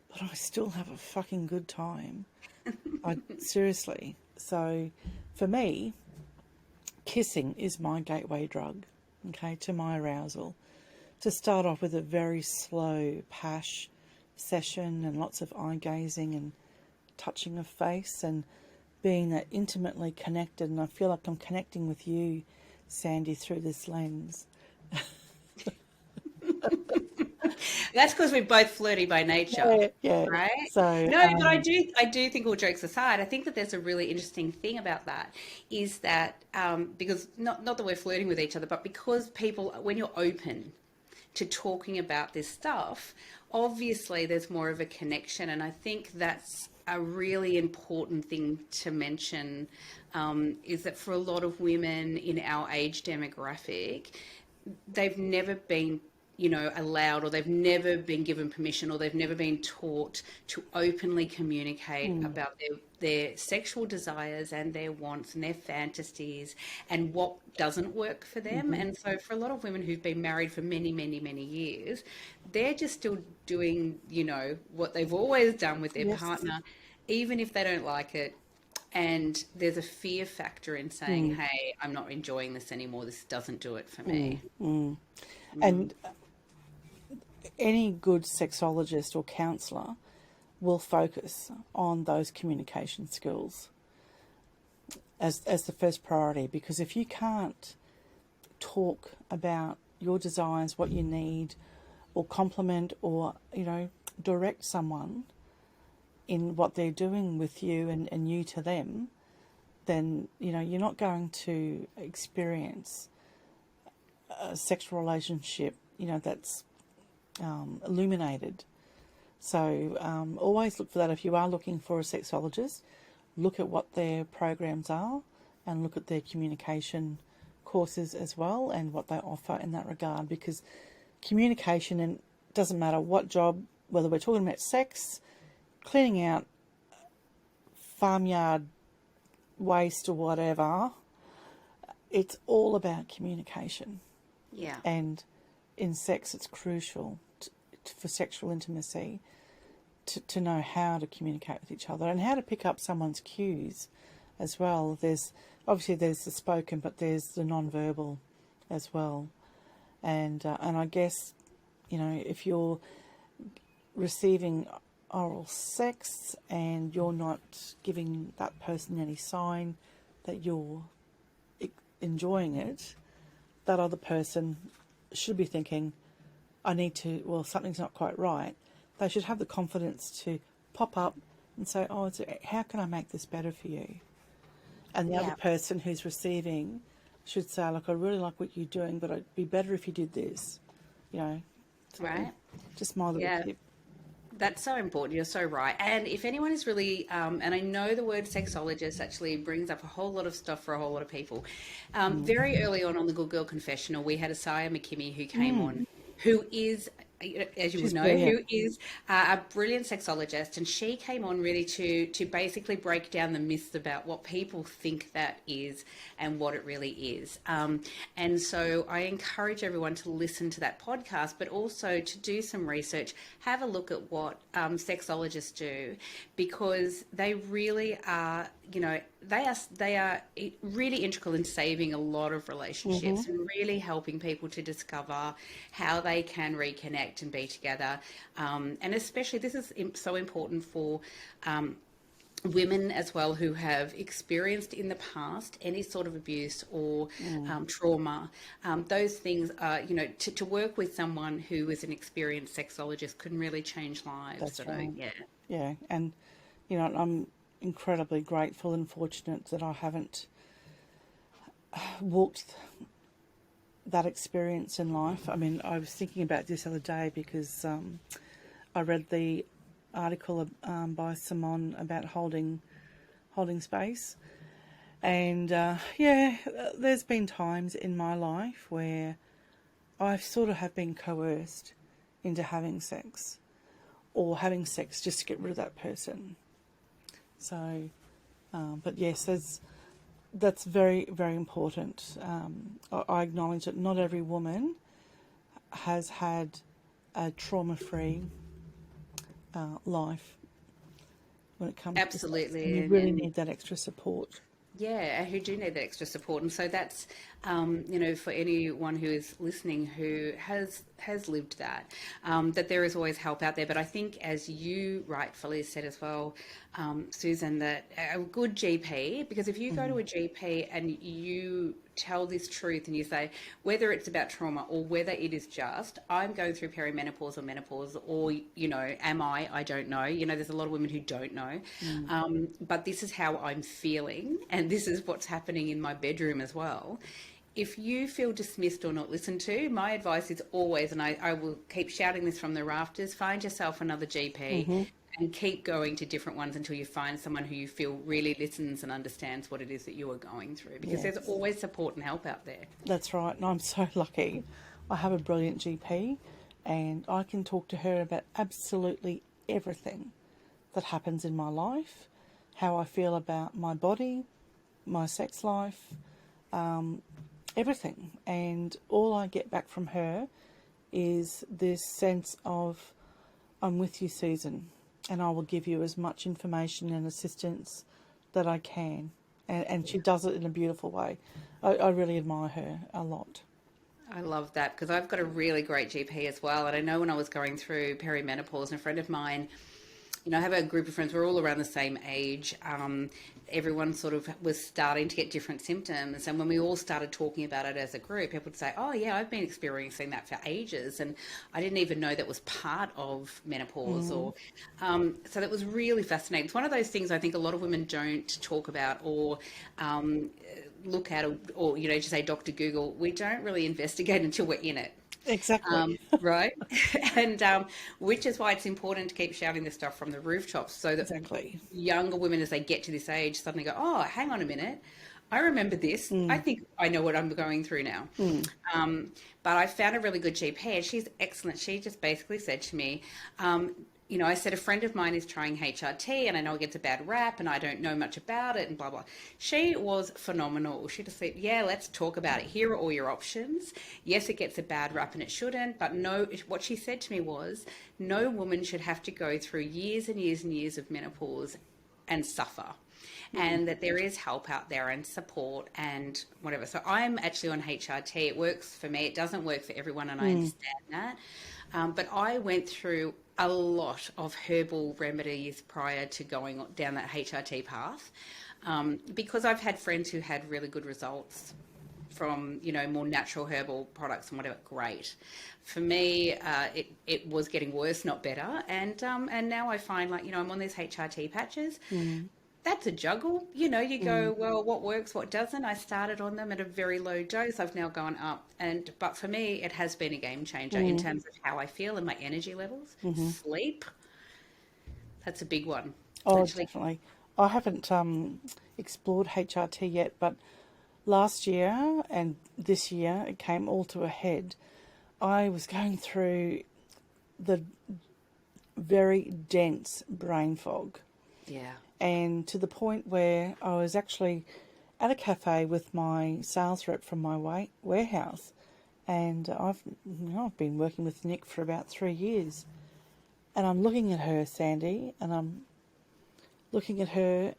but I still have a fucking good time. Seriously. So for me, kissing is my gateway drug, okay, to my arousal. To start off with a very slow pash session and lots of eye gazing and touching of face and being that intimately connected, and I feel like I'm connecting with you, Sandy, through this lens. That's because we're both flirty by nature, Yeah. right? So, No, but I do think, all jokes aside, I think that there's a really interesting thing about that is that because not that we're flirting with each other, but because people, when you're open to talking about this stuff, obviously there's more of a connection, and I think that's a really important thing to mention. Is that for a lot of women in our age demographic, they've never been allowed, or they've never been given permission, or they've never been taught to openly communicate about their sexual desires and their wants and their fantasies and what doesn't work for them. And so for a lot of women who've been married for many, many, many years, they're just still doing, what they've always done with their yes. partner, even if they don't like it. And there's a fear factor in saying, hey, I'm not enjoying this anymore. This doesn't do it for me. And any good sexologist or counsellor will focus on those communication skills as the first priority, because if you can't talk about your desires, what you need, or compliment, or direct someone in what they're doing with you and you to them, then you're not going to experience a sexual relationship that's illuminated. So always look for that. If you are looking for a sexologist, look at what their programs are and look at their communication courses as well and what they offer in that regard, because communication, and it doesn't matter what job, whether we're talking about sex, cleaning out farmyard waste or whatever, it's all about communication. Yeah. And in sex, it's crucial for sexual intimacy to know how to communicate with each other and how to pick up someone's cues as well. There's the spoken, but there's the non-verbal as well. And I guess, if you're receiving oral sex and you're not giving that person any sign that you're enjoying it, that other person should be thinking, something's not quite right. They should have the confidence to pop up and say, how can I make this better for you? And the other person who's receiving should say, look, I really like what you're doing, but it'd be better if you did this, So Right. just my little tip. That's so important. You're so right. And if anyone is really, and I know the word sexologist actually brings up a whole lot of stuff for a whole lot of people. Very early on the Good Girl Confessional, we had Asaya McKimmie who came on, who is, as you would know, brilliant. who is a brilliant sexologist. And she came on really to basically break down the myths about what people think that is and what it really is. And so I encourage everyone to listen to that podcast, but also to do some research, have a look at what sexologists do, because they really are, they are really integral in saving a lot of relationships and really helping people to discover how they can reconnect and be together. And especially this is so important for women as well who have experienced in the past any sort of abuse or trauma. Those things are, to work with someone who is an experienced sexologist can really change lives. That's So, right. yeah. Yeah, and I'm incredibly grateful and fortunate that I haven't walked that experience in life. I mean, I was thinking about this the other day because I read the article by Simone about holding space, and there's been times in my life where I sort of have been coerced into having sex, or having sex just to get rid of that person. So, but yes, that's very, very important. I acknowledge that not every woman has had a trauma-free life when it comes to sex, and Absolutely. you really need that extra support. Yeah, who do need that extra support, and so that's for anyone who is listening who has lived that, that there is always help out there. But I think, as you rightfully said as well, Susan, that a good GP, because if you go to a GP and you tell this truth and you say whether it's about trauma or whether it is just I'm going through perimenopause or menopause, or am I don't know, there's a lot of women who don't know, but this is how I'm feeling and this is what's happening in my bedroom as well. If you feel dismissed or not listened to, my advice is always, and I will keep shouting this from the rafters, find yourself another GP and keep going to different ones until you find someone who you feel really listens and understands what it is that you are going through, because Yes. there's always support and help out there. That's right, and I'm so lucky. I have a brilliant GP, and I can talk to her about absolutely everything that happens in my life, how I feel about my body, my sex life, everything. And all I get back from her is this sense of, I'm with you, Susan, and I will give you as much information and assistance that I can. And she does it in a beautiful way. I really admire her a lot. I love that, because I've got a really great GP as well. And I know when I was going through perimenopause, and a friend of mine, I have a group of friends, we're all around the same age. Everyone sort of was starting to get different symptoms. And when we all started talking about it as a group, people would say, oh, yeah, I've been experiencing that for ages. And I didn't even know that was part of menopause. Or so that was really fascinating. It's one of those things I think a lot of women don't talk about or look at, or just say Dr. Google. We don't really investigate until we're in it. Exactly. Right? And which is why it's important to keep shouting this stuff from the rooftops, so that Exactly. younger women, as they get to this age, suddenly go, oh, hang on a minute. I remember this. I think I know what I'm going through now. But I found a really good GP, and she's excellent. She just basically said to me, I said, a friend of mine is trying HRT and I know it gets a bad rap and I don't know much about it and blah, blah. She was phenomenal. She just said, yeah, let's talk about it. Here are all your options. Yes, it gets a bad rap and it shouldn't, but no, what she said to me was, no woman should have to go through years and years and years of menopause and suffer. And that there is help out there and support and whatever. So I'm actually on HRT. It works for me. It doesn't work for everyone, and I understand that. But I went through a lot of herbal remedies prior to going down that HRT path, because I've had friends who had really good results from more natural herbal products and whatever. Great. For me, it was getting worse, not better. And now I find I'm on these HRT patches. That's a juggle. You go, well, what works, what doesn't? I started on them at a very low dose. I've now gone up. But for me, it has been a game changer in terms of how I feel and my energy levels. Sleep, that's a big one. Oh, Actually, definitely. I haven't explored HRT yet, but last year and this year it came all to a head. I was going through the very dense brain fog. yeah. And to the point where I was actually at a cafe with my sales rep from my warehouse, and I've been working with Nick for about 3 years, and I'm looking at her, Sandy, and I'm looking at her,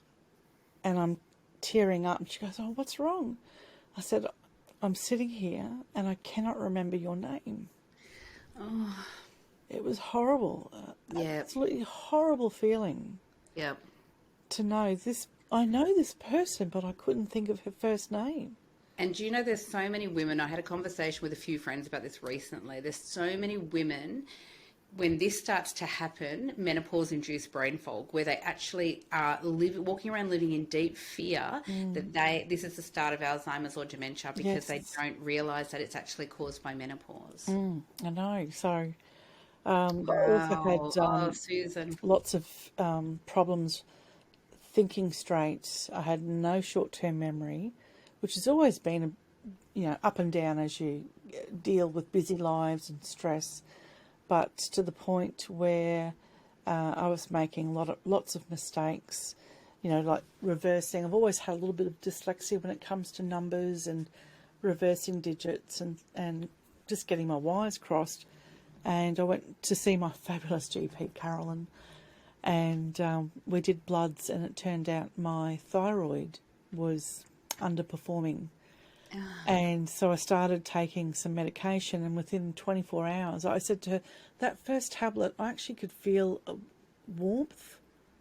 and I'm tearing up. And she goes, "Oh, what's wrong?" I said, "I'm sitting here, and I cannot remember your name." Oh, It was horrible, yeah. absolutely horrible feeling. Yeah. to know this. I know this person, but I couldn't think of her first name. And do you know there's so many women, I had a conversation with a few friends about this recently. There's so many women when this starts to happen, menopause-induced brain fog, where they actually are walking around living in deep fear that this is the start of Alzheimer's or dementia because they don't realise that it's actually caused by menopause. I know. So I also Wow. had Oh, Susan. lots of problems thinking straight. I had no short-term memory, which has always been, up and down as you deal with busy lives and stress. But to the point where I was making lots of mistakes, like reversing. I've always had a little bit of dyslexia when it comes to numbers and reversing digits and just getting my wires crossed. And I went to see my fabulous GP, Carolyn, and we did bloods, and it turned out my thyroid was underperforming. And so I started taking some medication, and within 24 hours, I said to her, that first tablet, I actually could feel a warmth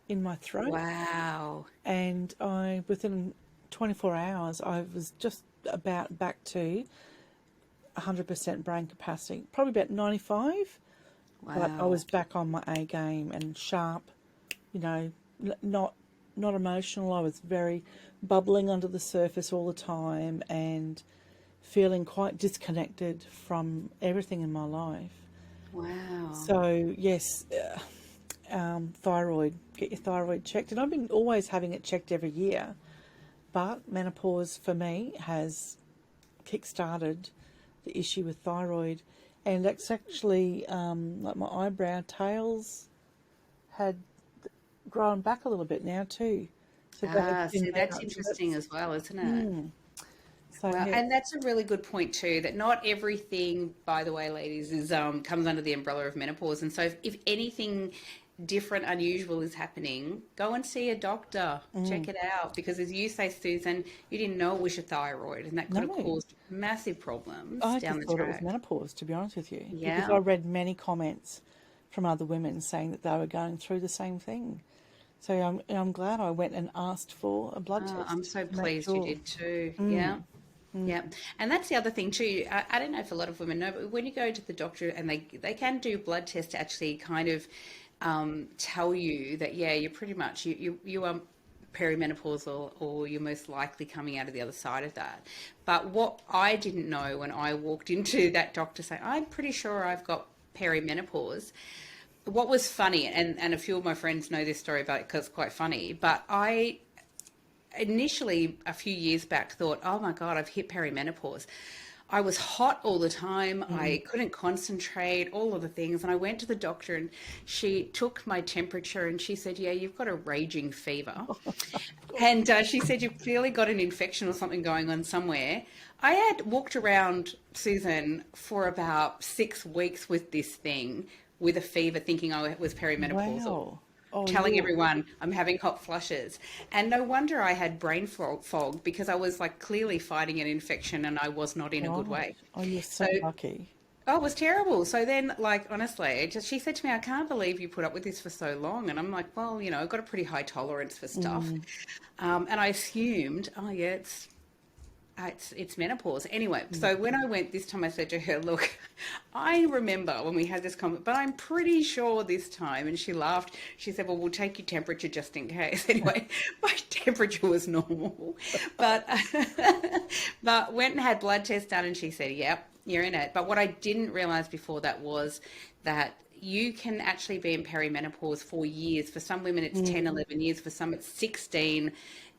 in my throat. Wow. And within 24 hours, I was just about back to 100% brain capacity, probably about 95. Wow. But I was back on my A game and sharp, not emotional. I was very bubbling under the surface all the time and feeling quite disconnected from everything in my life. Wow. So yes, thyroid, get your thyroid checked. And I've been always having it checked every year, but menopause for me has kick-started the issue with thyroid. And that's actually like my eyebrow tails had grown back a little bit now too. So that's interesting as well, isn't it? So, Well, yeah. and that's a really good point too, that not everything, by the way, ladies, is comes under the umbrella of menopause. And so if anything different, unusual is happening, go and see a doctor. Check it out. Because as you say, Susan, you didn't know it was your thyroid, and that could have caused massive problems I down just the thought it track. was menopause, to be honest with you. Yeah. Because I read many comments from other women saying that they were going through the same thing. So I'm glad I went and asked for a blood test. I'm so to make pleased sure. you did too. Yeah. Yeah. And that's the other thing too. I don't know if a lot of women know, but when you go to the doctor and they can do blood tests to actually kind of tell you that, yeah, you're pretty much, you are perimenopausal, or you're most likely coming out of the other side of that. But what I didn't know when I walked into that doctor saying, I'm pretty sure I've got perimenopause, what was funny, and a few of my friends know this story about it because it's quite funny, but I initially a few years back thought, oh my God, I've hit perimenopause. I was hot all the time. I couldn't concentrate, all of the things. And I went to the doctor and she took my temperature and she said, yeah, you've got a raging fever. And she said, you've clearly got an infection or something going on somewhere. I had walked around, Susan, for about 6 weeks with this thing, with a fever, thinking I was perimenopausal. Wow. Oh, Telling everyone I'm having hot flushes. And no wonder I had brain fog, because I was like clearly fighting an infection and I was not in a good way. Oh, you're so lucky. Oh, it was terrible. So then, like, honestly, she said to me, I can't believe you put up with this for so long. And I'm like, well, I've got a pretty high tolerance for stuff. And I assumed, oh, yeah, it's menopause. Anyway, so when I went this time, I said to her, look, I remember when we had this comment, but I'm pretty sure this time. And she laughed. She said, well, we'll take your temperature just in case. Anyway, my temperature was normal. But went and had blood tests done, and she said, yep, you're in it. But what I didn't realize before that was that you can actually be in perimenopause for years. For some women, it's 10, 11 years. For some, it's 16,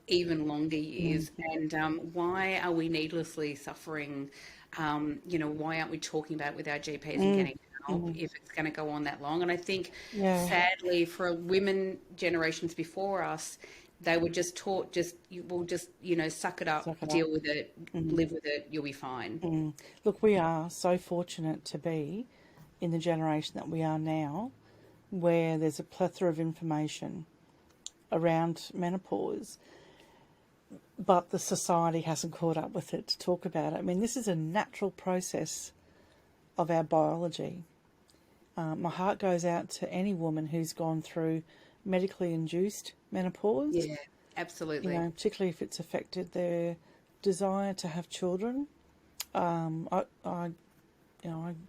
even longer years. And why are we needlessly suffering? Why aren't we talking about it with our GPs and getting help if it's going to go on that long? And I think, sadly, for women generations before us, they were just taught, suck it up, deal with it, live with it, you'll be fine. Look, we are so fortunate to be in the generation that we are now, where there's a plethora of information around menopause, but the society hasn't caught up with it to talk about it. I mean, this is a natural process of our biology. My heart goes out to any woman who's gone through medically induced menopause. Yeah, absolutely. Particularly if it's affected their desire to have children. I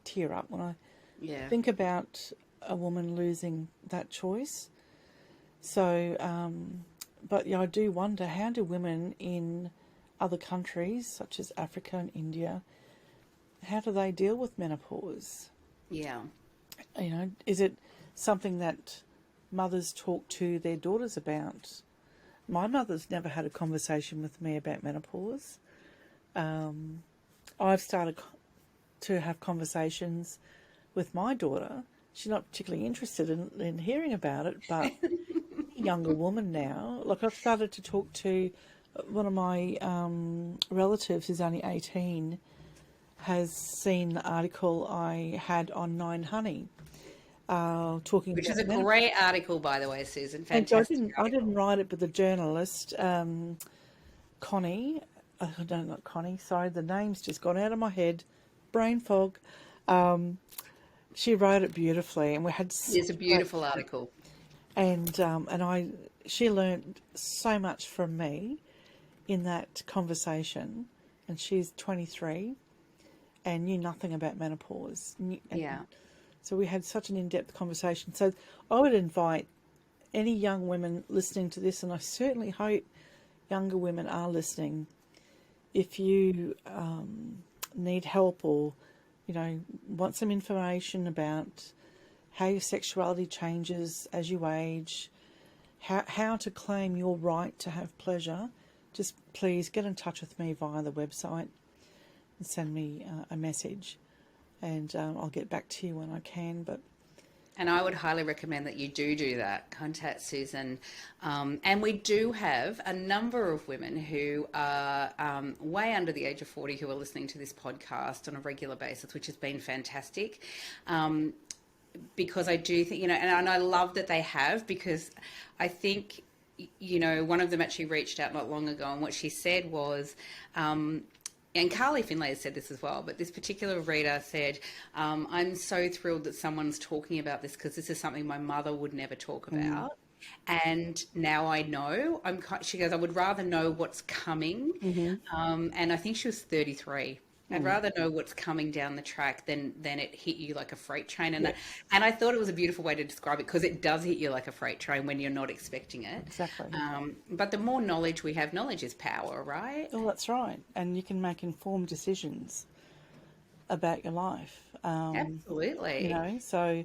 tear up when I Yeah. think about a woman losing that choice. So, but I do wonder, how do women in other countries such as Africa and India, how do they deal with menopause? Yeah. Is it something that mothers talk to their daughters about? My mother's never had a conversation with me about menopause. I've started to have conversations with my daughter. She's not particularly interested in hearing about it, but younger woman now. Like, I've started to talk to one of my relatives who's only 18, has seen the article I had on Nine Honey, talking Which is about a great article, by the way, Susan. Thank you. Fantastic I article. didn't write it, but the journalist, Connie, no, not Connie, sorry, the name's just gone out of my head, brain fog. She wrote it beautifully, and we had It's a beautiful article. she learned so much from me in that conversation, and she's 23 and knew nothing about menopause. Yeah. So we had such an in-depth conversation. So I would invite any young women listening to this, and I certainly hope younger women are listening, if you need help or, want some information about how your sexuality changes as you age, how to claim your right to have pleasure, just please get in touch with me via the website and send me a message, and I'll get back to you when I can. And I would highly recommend that you do that. Contact Susan. And we do have a number of women who are way under the age of 40 who are listening to this podcast on a regular basis, which has been fantastic. Because I do think, and I love that they have, because I think, one of them actually reached out not long ago, and what she said was, and Carly Finlay has said this as well, but this particular reader said, I'm so thrilled that someone's talking about this, because this is something my mother would never talk about. And now I know. She goes, I would rather know what's coming. And I think she was 33. I'd rather know what's coming down the track than it hit you like a freight train. And and I thought it was a beautiful way to describe it, because it does hit you like a freight train when you're not expecting it. Exactly. But the more knowledge we have, knowledge is power, right? Well, that's right. And you can make informed decisions about your life. Absolutely. So,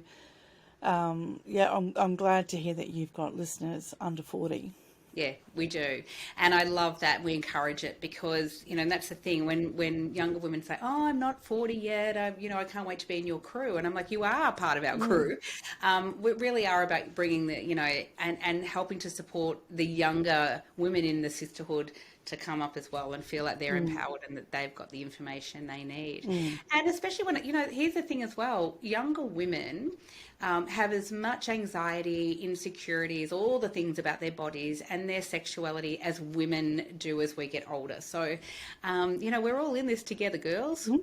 I'm glad to hear that you've got listeners under 40. Yeah, we do. And I love that. We encourage it, because, and that's the thing, when younger women say, oh, I'm not 40 yet, I can't wait to be in your crew. And I'm like, you are part of our crew. We really are about bringing the, and helping to support the younger women in the sisterhood to come up as well and feel like they're empowered and that they've got the information they need. And especially when, here's the thing as well, younger women have as much anxiety, insecurities, all the things about their bodies and their sexuality as women do as we get older. So, we're all in this together, girls. And,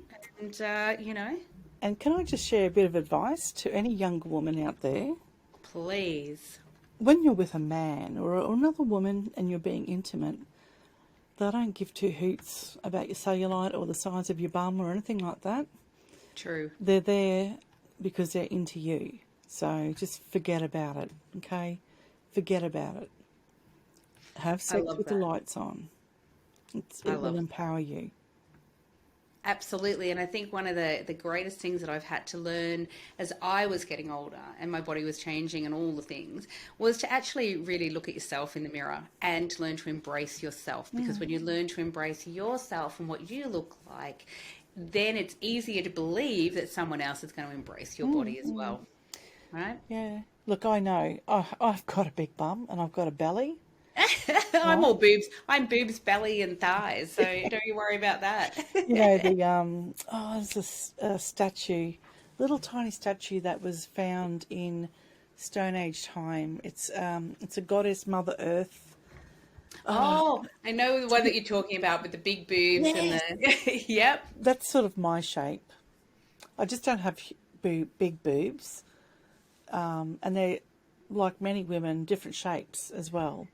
And can I just share a bit of advice to any younger woman out there? Please. When you're with a man or another woman and you're being intimate, they don't give two hoots about your cellulite or the size of your bum or anything like that. True. They're there because they're into you. So just forget about it, okay? Forget about it. Have sex with the lights on. It will empower you. Absolutely. And I think one of the greatest things that I've had to learn as I was getting older and my body was changing and all the things was to actually really look at yourself in the mirror and to learn to embrace yourself. Because when you learn to embrace yourself and what you look like, then it's easier to believe that someone else is going to embrace your body as well. Right? Yeah. Look, I know. I've got a big bum and I've got a belly. I'm all boobs. I'm boobs, belly, and thighs. So don't you worry about that. There's a statue, little tiny statue that was found in Stone Age time. It's a goddess, Mother Earth. Oh, I know the one that you're talking about with the big boobs and the. Yep. That's sort of my shape. I just don't have big boobs, and like many women, different shapes as well.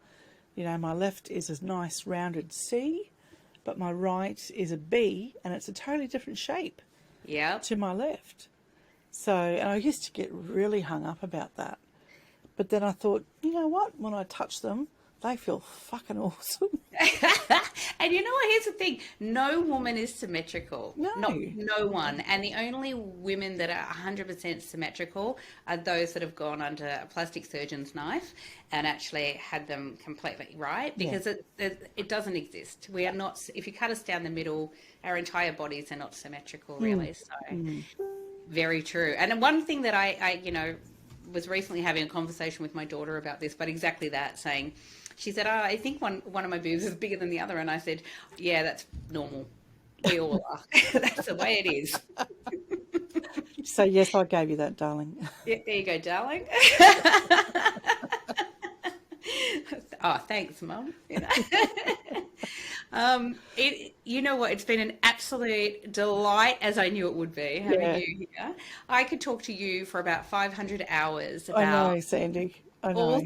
You know, my left is a nice rounded C, but my right is a B, and it's a totally different shape Yeah. to my left. So, and I used to get really hung up about that. But then I thought, you know what? When I touch them, they feel fucking awesome. And you know what? Here's the thing: no woman is symmetrical. No. Not no one. And the only women that are 100% symmetrical are those that have gone under a plastic surgeon's knife and actually had them completely right. Because it doesn't exist. We are not. If you cut us down the middle, our entire bodies are not symmetrical, really. So, very true. And one thing that I was recently having a conversation with my daughter about this, but exactly that, saying, she said, "Oh, I think one of my boobs is bigger than the other," and I said, "Yeah, that's normal. We all are. That's the way it is." So yes, I gave you that, darling. Yeah, there you go, darling. Oh, thanks, Mum. You know what? It's been an absolute delight, as I knew it would be, having you here. I could talk to you for about 500 hours I about know, Sandy. I know.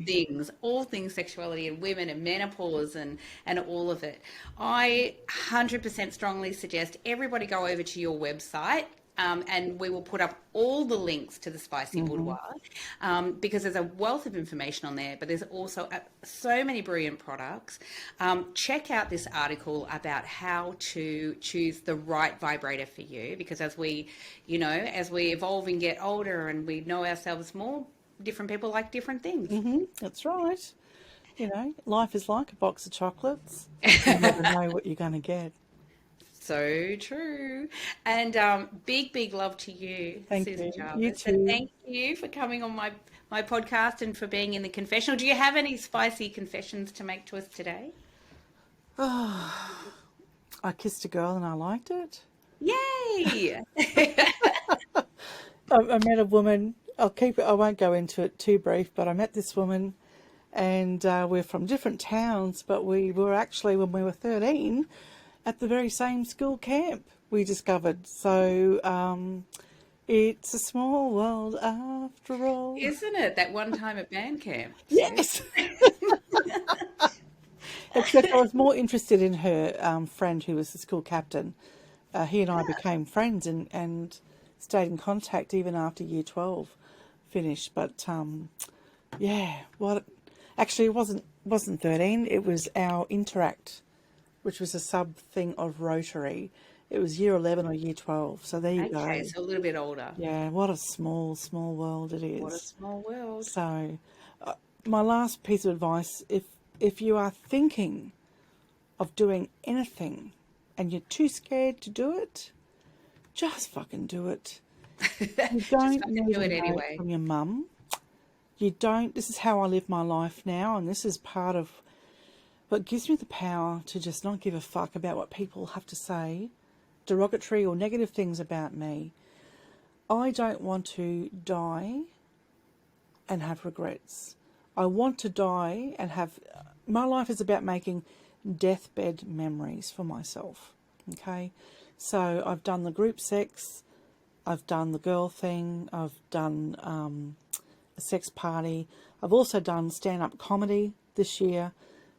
all things sexuality and women and menopause and all of it. I 100% strongly suggest everybody go over to your website. And we will put up all the links to the Spicy Boudoir because there's a wealth of information on there, but there's also so many brilliant products. Check out this article about how to choose the right vibrator for you, because as we evolve and get older and we know ourselves more, different people like different things. That's right. You know, life is like a box of chocolates. You never know what you're going to get. So true. And big love to you, Thank Susan you. Jarvis. You too. And thank you for coming on my podcast and for being in the confessional. Do you have any spicy confessions to make to us today? I kissed a girl and I liked it. Yay! I met a woman. I won't go into it too brief, but I met this woman, and we're from different towns, but we were actually, when we were 13, at the very same school camp, we discovered. So it's a small world after all. Isn't it? That one time at band camp. Yes. Except I was more interested in her friend who was the school captain. He and I became friends and stayed in contact even after year 12 finished. But actually it wasn't 13. It was our Interact, which was a sub thing of Rotary. It was year 11 or year 12. So there you go. Okay, so a little bit older. Yeah, what a small world it is. What a small world. So my last piece of advice, if you are thinking of doing anything and you're too scared to do it, just fucking do it. You don't need do it a note anyway. from your mum. You don't. This is how I live my life now, and this is part of what gives me the power to just not give a fuck about what people have to say, derogatory or negative things about me. I don't want to die and have regrets. I want to die and have... My life is about making deathbed memories for myself, okay? So I've done the group sex, I've done the girl thing, I've done a sex party. I've also done stand-up comedy this year,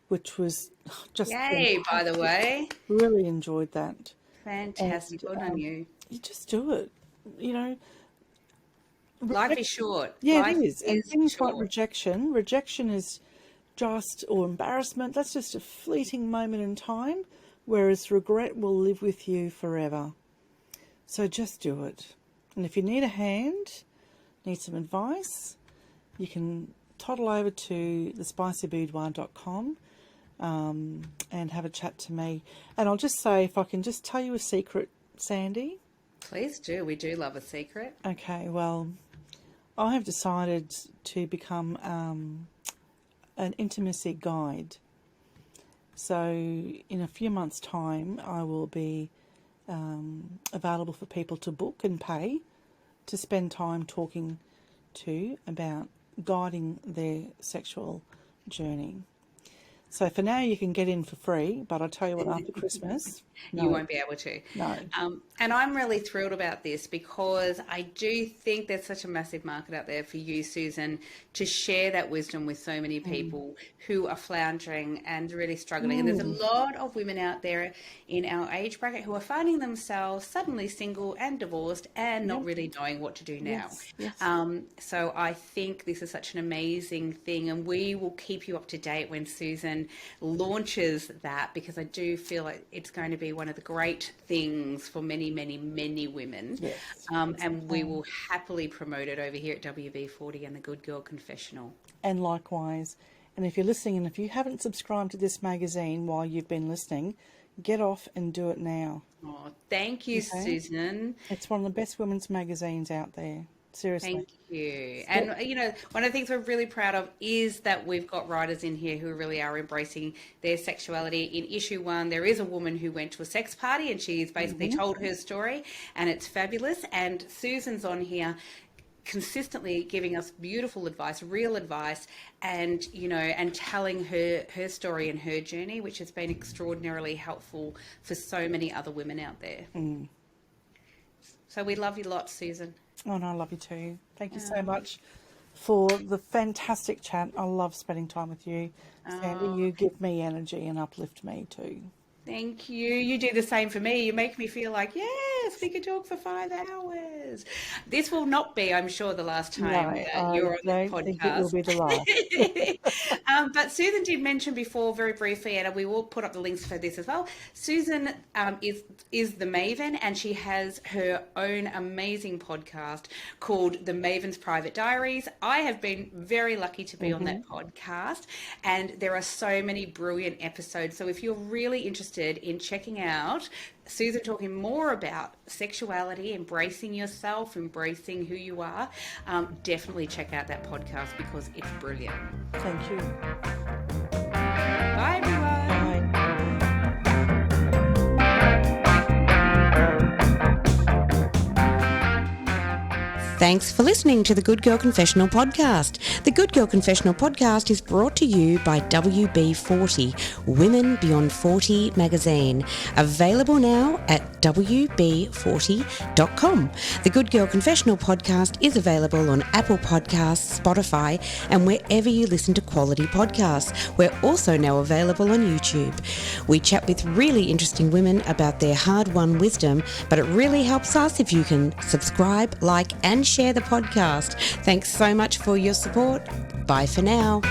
which was just... Yay, by the way. Really enjoyed that. Fantastic. Well done, you. You just do it, you know. Life is short. Yeah, Life it is. And things short. like rejection is just, or embarrassment, that's just a fleeting moment in time, whereas regret will live with you forever. So just do it. And if you need a hand, need some advice, you can toddle over to thespicyboudoir.com and have a chat to me. And I'll just say, if I can just tell you a secret, Sandy. Please do. We do love a secret. Okay, well, I have decided to become an intimacy guide. So in a few months' time, I will be available for people to book and pay to spend time talking to about guiding their sexual journey. So for now, you can get in for free, but I'll tell you what, after Christmas... You won't be able to. No. And I'm really thrilled about this because I do think there's such a massive market out there for you, Susan, to share that wisdom with so many people who are floundering and really struggling. And there's a lot of women out there in our age bracket who are finding themselves suddenly single and divorced and not really knowing what to do now. Yes. So I think this is such an amazing thing, and we will keep you up to date when Susan launches that, because I do feel like it's going to be one of the great things for many, many women. Yes. And we will happily promote it over here at WB40 and the Good Girl Confessional. And likewise. And if you're listening, and if you haven't subscribed to this magazine while you've been listening, get off and do it now. Oh, thank you, Susan. It's one of the best women's magazines out there. Seriously. Thank you. And, you know, one of the things we're really proud of is that we've got writers in here who really are embracing their sexuality. In issue 1, there is a woman who went to a sex party and she's basically told her story, and it's fabulous. And Susan's on here consistently giving us beautiful advice, real advice, and, you know, and telling her story and her journey, which has been extraordinarily helpful for so many other women out there. So we love you lots, Susan. Oh, no, I love you too. Thank you so much for the fantastic chat. I love spending time with you. Sandy, you give me energy and uplift me too. Thank you. You do the same for me. You make me feel like, yes, we could talk for 5 hours. This will not be, I'm sure, the last time that you're on the podcast. Think it will be the last. But Susan did mention before very briefly, and we will put up the links for this as well. Susan is the Maven, and she has her own amazing podcast called The Maven's Private Diaries. I have been very lucky to be on that podcast, and there are so many brilliant episodes. So if you're really interested in checking out Susan talking more about sexuality, embracing yourself, embracing who you are, definitely check out that podcast because it's brilliant. Thank you. Bye, everyone. Thanks for listening to the Good Girl Confessional podcast. The Good Girl Confessional podcast is brought to you by WB40, Women Beyond 40 magazine. Available now at WB40.com. The Good Girl Confessional podcast is available on Apple Podcasts, Spotify, and wherever you listen to quality podcasts. We're also now available on YouTube. We chat with really interesting women about their hard-won wisdom, but it really helps us if you can subscribe, like, and share the podcast. Thanks so much for your support. Bye for now.